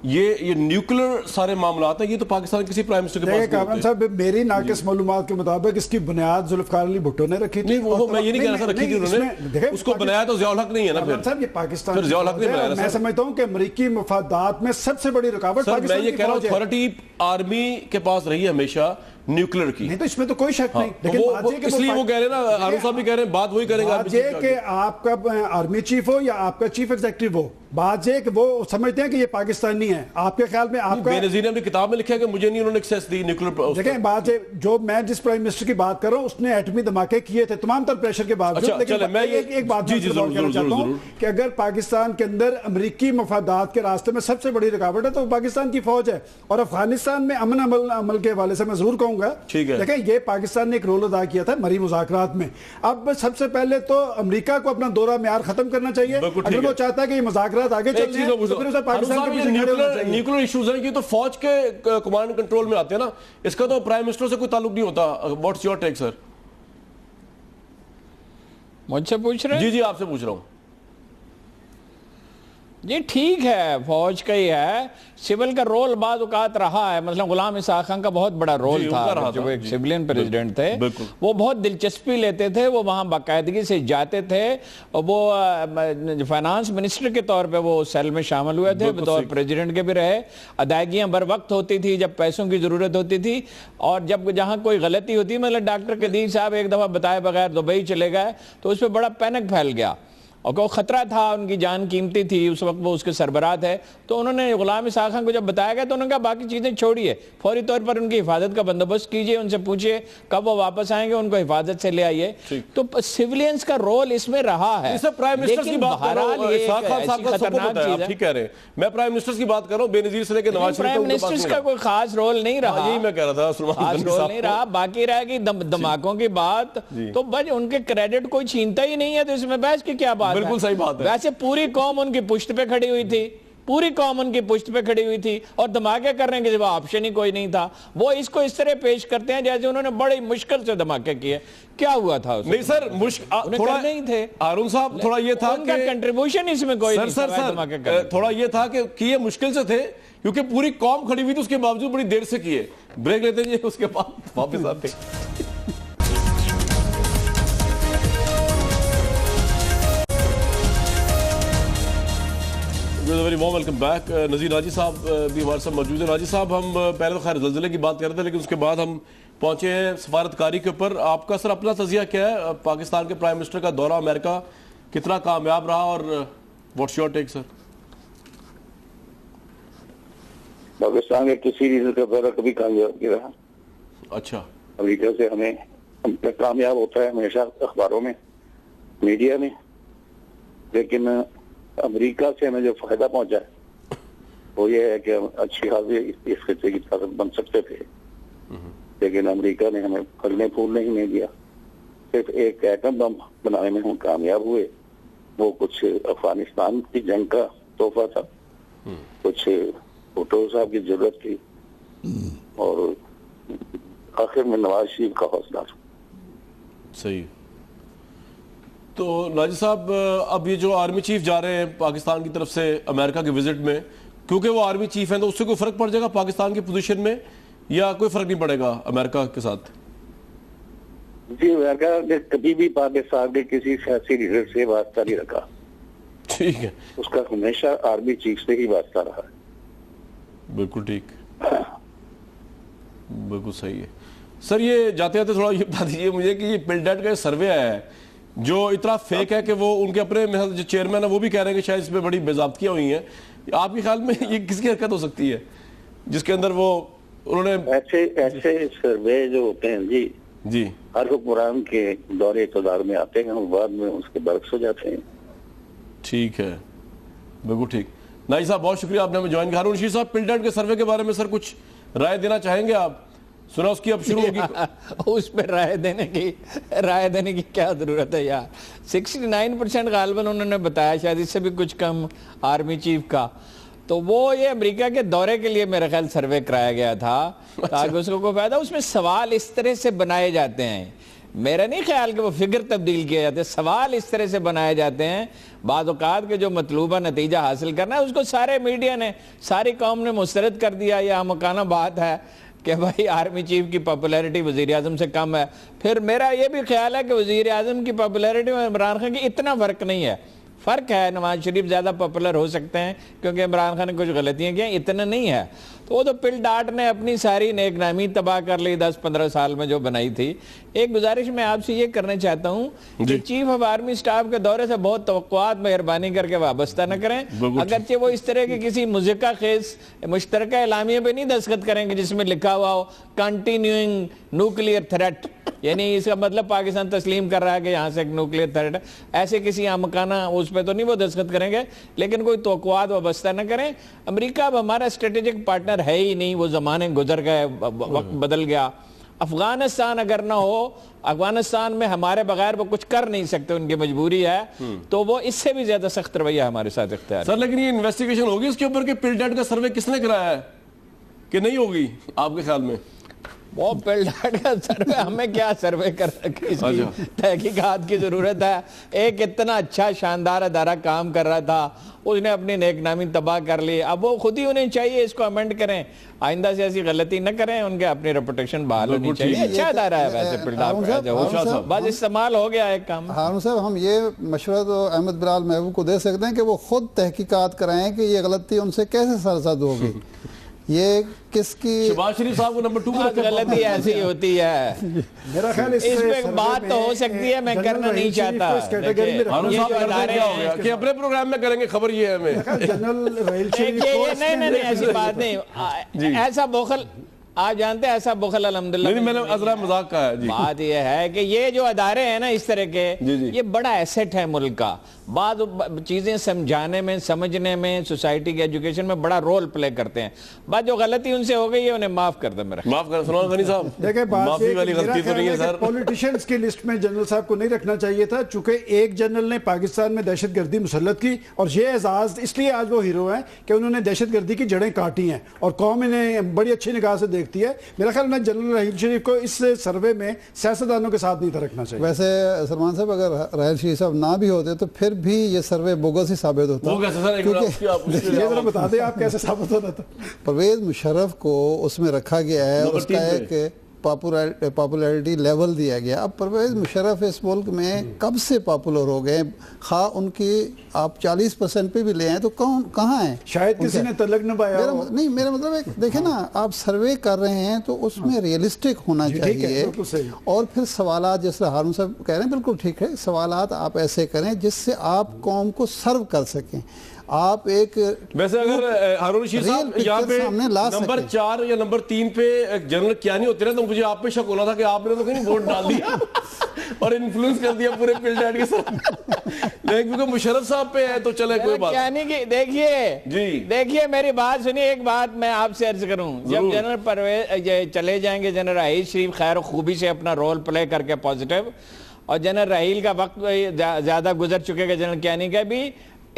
یہ نیوکلیر سارے معاملات ہیں, یہ تو پاکستان کسی پرائم منسٹر کے پاس کامران صاحب میری ناقص معلومات کے مطابق اس کی بنیاد ذوالفقار علی بھٹو نے رکھی تھی. نہیں وہ میں یہ نہیں کہہ رہا تھا رکھی تھی انہوں نے, اس کو بنایا تو ضیاء الحق نہیں ہے نا. پھر صاحب یہ پاکستان ضیاء الحق نے بنایا. میں سمجھتا ہوں کہ امریکی مفادات میں سب سے بڑی رکاوٹ میں یہ کہہ رہا ہوں اتھارٹی آرمی کے پاس رہی ہے ہمیشہ نیوکلیر کی. نہیں تو اس میں تو کوئی شک نہیں, لیکن اس لیے وہ کہہ رہے ہیں نا, ہارون صاحب بھی کہہ رہے ہیں بات وہی کریں گے. بات یہ کہ آپ کا آرمی چیف ہو یا آپ کا چیف ایگزیکٹو ہو, بات یہ کہ وہ سمجھتے ہیں کہ یہ پاکستانی ہے. آپ کے خیال میں آپ کا بے نظیر نے اپنی کتاب میں لکھا ہے کہ مجھے نہیں انہوں نے ایکسیس دی نیوکلیر. دیکھیں بات یہ, جو میں جس پرائم منسٹر کی بات کر رہا ہوں اس نے ایٹمی دھماکے کیے تھے تمام تر پریشر کے باوجود. لیکن میں ایک بات کہنا چاہتا ہوں کہ اگر پاکستان کے اندر امریکی مفادات کے راستے میں سب سے بڑی رکاوٹ ہے تو پاکستان کی فوج ہے. اور افغانستان میں امن عمل کے حوالے سے میں ضرور کہوں گا, دیکھیں یہ پاکستان نے ایک رول ادا کیا تھا مری مذاکرات میں. اب سب سے پہلے تو امریکہ کو اپنا دورہ میار ختم کرنا چاہیے. اگر وہ چاہتا ہے کہ یہ مذاکرات آگے چل رہے ہیں تو پھر اسے پاکستان کے پیچھے کھڑے ہونا چاہیے. نیوکلیر ایشوز ہیں کہ تو فوج کے کمانڈ کنٹرول میں آتے ہیں نا, اس کا تو پرائم منسٹر سے کوئی تعلق نہیں ہوتا. واٹس یور ٹیک سر؟ مجھ سے پوچھ رہے ہیں؟ جی آپ سے پوچھ رہا ہوں. جی ٹھیک ہے, فوج کا ہی ہے, سول کا رول بعض اوقات رہا ہے. مثلا غلام اسحاق خان کا بہت بڑا رول تھا جو ایک سیولین پریزیڈنٹ تھے, وہ بہت دلچسپی لیتے تھے, وہ وہاں باقاعدگی سے جاتے تھے. وہ فائنانس منسٹر کے طور پہ وہ سیل میں شامل ہوئے تھے, بطور پریزیڈنٹ کے بھی رہے. ادائیگیاں بر وقت ہوتی تھی جب پیسوں کی ضرورت ہوتی تھی, اور جب جہاں کوئی غلطی ہوتی, مطلب ڈاکٹر قدیر صاحب ایک دفعہ بتائے بغیر دبئی چلے گئے تو اس پہ بڑا پینک پھیل گیا اور وہ خطرہ تھا, ان کی جان قیمتی تھی, اس وقت وہ اس کے سربراہ تھے. تو انہوں نے غلام اسحاق خان کو جب بتایا گیا تو انہوں نے کہا باقی چیزیں چھوڑیے, فوری طور پر ان کی حفاظت کا بندوبست کیجئے, ان سے پوچھئے کب وہ واپس آئیں گے, ان کو حفاظت سے لے آئیے. تو سیولینز کا رول اس میں رہا ہے. لیکن بہرحال یہ ایسی خطرناک چیز ہے. ٹھیک کہہ رہے ہیں, میں پرائم منسٹر کی بات کر رہا ہوں, بے نظیر سے لے کے نواز شریف. پرائم منسٹر کا کوئی خاص رول نہیں رہا, یہی میں کہہ رہا تھا, خاص رول نہیں رہا. باقی رہے گی دھماکوں کی بات, تو بس ان کے کریڈٹ کوئی چھینتا ہی نہیں ہے, تو اس میں بحث کی کیا بات ہے؟ بالکل صحیح بات ہے. ویسے پوری قوم ان کی پشت پہ کھڑی ہوئی تھی, پوری قوم ان کی پشت پہ کھڑی ہوئی تھی اور دھماکے کرنے کے سوا آپشن ہی کوئی نہیں تھا. وہ اس کو اس طرح پیش کرتے ہیں جیسے انہوں نے بڑی مشکل سے دھماکے کیے. کیا ہوا تھا نہیں سر تھوڑا نہیں تھے ہارون صاحب, تھوڑا یہ تھا ان کا کنٹریبیوشن اس میں کوئی نہیں تھا, تھوڑا یہ تھا کہ کیے مشکل سے تھے کیونکہ پوری قوم کھڑی ہوئی تھی, اس کے باوجود بڑی دیر سے کیے. بریک لیتے ہیں اس کے بعد واپس آتے ہیں. Very warm welcome back. Nazir Naji صاحب بھی ہمارے ساتھ موجود ہیں. ناجی صاحب, ہم پہلے تو خیر زلزلے کی بات کر رہے تھے, لیکن اس کے بعد ہم پہنچے ہیں سفارتکاری کے اوپر. آپ کا سر اپنا تجزیہ کیا ہے؟ پاکستان کے پرائم منسٹر کا دورہ امریکہ کتنا کامیاب رہا اور واٹس یور ٹیک سر؟ پاکستان کے کسی ریزن کا دورہ کبھی کامیاب نہیں رہا. اچھا. امریکہ سے ہمیں کامیاب ہوتا ہے ہمیشہ اخباروں میں, میڈیا میں, لیکن امریکہ سے ہمیں جو فائدہ پہنچا ہے وہ یہ ہے کہ ہم اچھی خاصی اس خطے کی طاقت بن سکتے تھے, لیکن امریکہ نے ہمیں پھلنے پھولنے ہی نہیں دیا. صرف ایک ایٹم بم بنانے میں ہم کامیاب ہوئے, وہ کچھ افغانستان کی جنگ کا تحفہ تھا, کچھ بھٹو صاحب کی ضرورت تھی, اور آخر میں نواز شریف کا حوصلہ. صحیح. تو ناجی صاحب, اب یہ جو آرمی چیف جا رہے ہیں پاکستان کی طرف سے امریکہ کے وزٹ میں, کیونکہ وہ آرمی چیف ہیں تو اس سے کوئی فرق پڑ جائے گا پاکستان کی پوزیشن میں, یا کوئی فرق نہیں پڑے گا امریکہ کے ساتھ؟ جی, امریکہ نے کبھی بھی پاکستان کے کسی سیاسی لیڈر سے واسطہ نہیں رکھا. ٹھیک ہے. اس کا ہمیشہ آرمی چیف سے ہی واسطہ رہا ہے. بالکل ٹھیک, بالکل صحیح ہے. سر یہ جاتے جاتے تھوڑا یہ بتا دیجیے مجھے کہ یہ پلڈیٹ کا سروے آیا ہے جو اتنا فیک ہے کہ وہ ان کے اپنے جو چیئرمین ہیں وہ بھی کہہ رہے ہیں کہ شاید اس میں بڑی بے ضابطگیاں ہوئی ہیں. آپ کے خیال میں یہ کس کی حرکت ہو سکتی ہے جس کے اندر وہ انہوں نے ایسے سروے جو ہوتے ہیں جی ہر حکمران کے دور اقتدار میں آتے ہیں اور بعد میں اس کے برعکس ہو جاتے ہیں. ٹھیک ہے, بالکل ٹھیک. ناجی صاحب بہت شکریہ آپ نے ہمیں جوائن کیا. ہارون رشید صاحب, پلڈیٹ کے سروے کے بارے میں سر کچھ رائے دینا چاہیں گے آپ؟ سنا اس کی اب شروع ہوگی. اس پہ رائے دینے کی کیا ضرورت ہے یار. 69% غالباً انہوں نے بتایا, شاید اس سے بھی کچھ کم آرمی چیف کا. تو وہ یہ امریکہ کے دورے کے لیے میرا خیال سروے کرایا گیا تھا تاکہ اس کو کوئی فائدہ. اس میں سوال اس طرح سے بنائے جاتے ہیں, میرا نہیں خیال کہ وہ فگر تبدیل کیا جاتے, سوال اس طرح سے بنائے جاتے ہیں بعض اوقات کے جو مطلوبہ نتیجہ حاصل کرنا ہے اس کو سارے میڈیا نے, ساری قوم نے مسترد کر دیا. یہ مکانہ بات ہے کہ بھائی آرمی چیف کی پاپولیرٹی وزیر اعظم سے کم ہے. پھر میرا یہ بھی خیال ہے کہ وزیر اعظم کی پاپولیرٹی میں عمران خان کی اتنا فرق نہیں ہے. فرق ہے, نواز شریف زیادہ پاپولر ہو سکتے ہیں کیونکہ عمران خان نے کچھ غلطیاں کی, اتنا نہیں ہے. تو وہ تو پل ڈاٹ نے اپنی ساری نیک نامی تباہ کر لی 10-15 سال میں جو بنائی تھی. ایک گزارش میں آپ سے یہ کرنا چاہتا ہوں کہ چیف آف آرمی سٹاف کے دورے سے بہت توقعات مہربانی کر کے وابستہ نہ کریں, اگرچہ وہ اس طرح کے کسی مذکرہ خیز مشترکہ اعلامیے پہ نہیں دستخط کریں گے جس میں لکھا ہوا ہو کنٹینیوئنگ نیوکلیئر تھریٹ, یعنی اس کا مطلب پاکستان تسلیم کر رہا ہے کہ یہاں سے ایک نیوکلیئر تھریٹ ہے. ایسے کسی احمقانہ اس پہ تو نہیں وہ دستخط کریں گے, لیکن کوئی توقعات وابستہ نہ کریں. امریکہ اب ہمارا اسٹریٹجک پارٹنر ہے ہی نہیں, وہ زمانے گزر گئے, وقت بدل گیا. افغانستان اگر نہ ہو, افغانستان میں ہمارے بغیر وہ کچھ کر نہیں سکتے, ان کی مجبوری ہے, تو وہ اس سے بھی زیادہ سخت رویہ ہمارے ساتھ اختیار. سر لیکن یہ انویسٹیگیشن ہوگی اس کے اوپر کہ پلڈیٹ کا سروے کس نے کرایا ہے کہ نہیں ہوگی آپ کے خیال میں؟ وہ پلڈیٹ کا سروے, ہمیں کیا سروے کر رکھے, اس کی تحقیقات کی ضرورت ہے. ایک اتنا اچھا شاندار ادارہ کام کر رہا تھا, اس نے اپنی نیک نامی تباہ کر لی. اب وہ خود ہی انہیں چاہیے اس کو امینڈ کریں, آئندہ سے ایسی غلطی نہ کریں, ان کے اپنی ریپوٹیشن بحال ہونی چاہیے. اچھا ادارہ ہے ویسے پلڈیٹ, بس استعمال ہو گیا ایک کام. ہارون صاحب, ہم یہ مشورہ تو احمد بلال محبوب کو دے سکتے ہیں کہ وہ خود تحقیقات کرائیں کہ یہ غلطی ان سے کیسے سرزد ہوگی. یہ کس کی شہباز شریف صاحب کو نمبر 2 پر غلطی ایسی ہوتی ہے, میرا خیال اس پہ بات تو ہو سکتی ہے, میں کرنا نہیں چاہتا. کہ اپنے پروگرام میں کریں گے, خبر یہ ہے ہمیں. نہیں ایسی بات نہیں, ایسا بخل آپ جانتے ہیں ایسا بخل الحمدللہ نہیں میں نے ازرا مذاق کہا ہے جی. بات یہ ہے کہ یہ جو ادارے ہیں نا اس طرح کے یہ بڑا ایسٹ ہے ملک کا. بعض چیزیں سمجھانے میں سمجھنے میں سوسائٹی کے ایجوکیشن میں بڑا رول پلے کرتے ہیں. بات جو غلطی ان سے ہو گئی ہے انہیں معاف کر دیں. میرا معاف کر سلمان غنی صاحب. دیکھیں معافی والی غلطی تو نہیں ہے سر. پولیٹیشنز کی لسٹ میں جنرل صاحب کو نہیں رکھنا چاہیے تھا چونکہ ایک جنرل نے پاکستان میں دہشت گردی مسلط کی اور یہ اعزاز اس لیے آج وہ ہیرو ہیں کہ انہوں نے دہشت گردی کی جڑیں کاٹی ہیں اور قوم انہیں بڑی اچھی نگاہ سے دیکھتی ہے. میرا خیال میں جنرل راحیل شریف کو اس سروے میں سیاستدانوں کے ساتھ نہیں تھا رکھنا چاہیے. ویسے سلمان صاحب اگر راحیل شریف صاحب نہ بھی ہوتے تو پھر بھی یہ سروے بوگس ہی ثابت ہوتا. وہ کیسے سر یہ ذرا بتا دیں آپ کیسے ثابت ہوتا تھا. پرویز مشرف کو اس میں رکھا گیا ہے, اس کا ایک پاپولیرٹی لیول دیا گیا. اب پرویز مشرف اس ملک میں کب سے پاپولر ہو گئے, خواہ ان کی آپ 40% پہ بھی لے آئیں تو کہاں ہیں؟ شاید کسی نے تلق نہ پایا. نہیں میرا مطلب ہے دیکھیں نا آپ سروے کر رہے ہیں تو اس میں ریئلسٹک ہونا چاہیے اور پھر سوالات جیسے ہارون صاحب کہہ رہے ہیں بالکل ٹھیک ہے, سوالات آپ ایسے کریں جس سے آپ قوم کو سرو کر سکیں. آپ ایک ویسے اگر ہارون رشید صاحب یہاں پہ نمبر 4 یا نمبر 3 پہ جنرل کیانی ہوتے نا تو مجھے آپ پہ شک ہونا تھا کہ آپ نے تو کہیں ووٹ ڈال دیا اور انفلوئنس کر دیا پورے پل ڈیٹ کے ساتھ. لیکن کیونکہ مشرف صاحب پہ ہے تو چلے کوئی بات. کیانی کی دیکھیے میری بات سنیے, ایک بات میں آپ سے عرض کروں. جب جنرل پرویز چلے جائیں گے, جنرل راحیل شریف خیر و خوبی سے اپنا رول پلے کر کے پازیٹیو, اور جنرل راحیل کا وقت زیادہ گزر چکے گا جنرل کیانی کا بھی,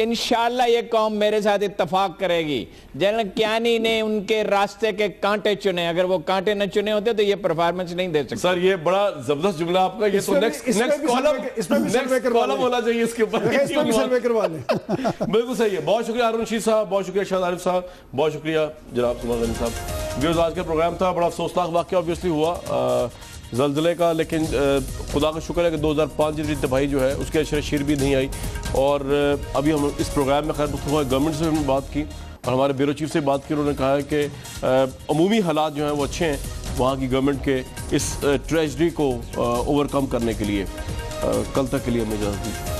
انشاءاللہ یہ قوم میرے ساتھ اتفاق کرے گی. جنرل کیانی نے ان کے راستے کے کانٹے چنے, اگر وہ کانٹے نہ چنے ہوتے تو یہ پرفارمنس نہیں دے سکتے. سر یہ بڑا زبردست جملہ آپ کا, یہ تو نیکسٹ کالم ہونا چاہیے اس کے اوپر. بالکل صحیح ہے. بہت شکریہ ہارون رشید صاحب, بہت شکریہ شاہد عارف صاحب, بہت شکریہ جناب سلمان غنی صاحب. ویورز آج کا پروگرام تھا, بڑا افسوسناک واقعہ آبویسلی ہوا زلزلے کا, لیکن خدا کا شکر ہے کہ 2005 جتنی تباہی جو ہے اس کے اشر شیر بھی نہیں آئی. اور ابھی ہم اس پروگرام میں خیر گورنمنٹ سے ہم نے بات کی اور ہمارے بیورو چیف سے بات کی, انہوں نے کہا ہے کہ عمومی حالات جو ہیں وہ اچھے ہیں وہاں کی گورنمنٹ کے اس ٹریجڈی کو اوور کم کرنے کے لیے. کل تک کے لیے ہمیں اجازت دی.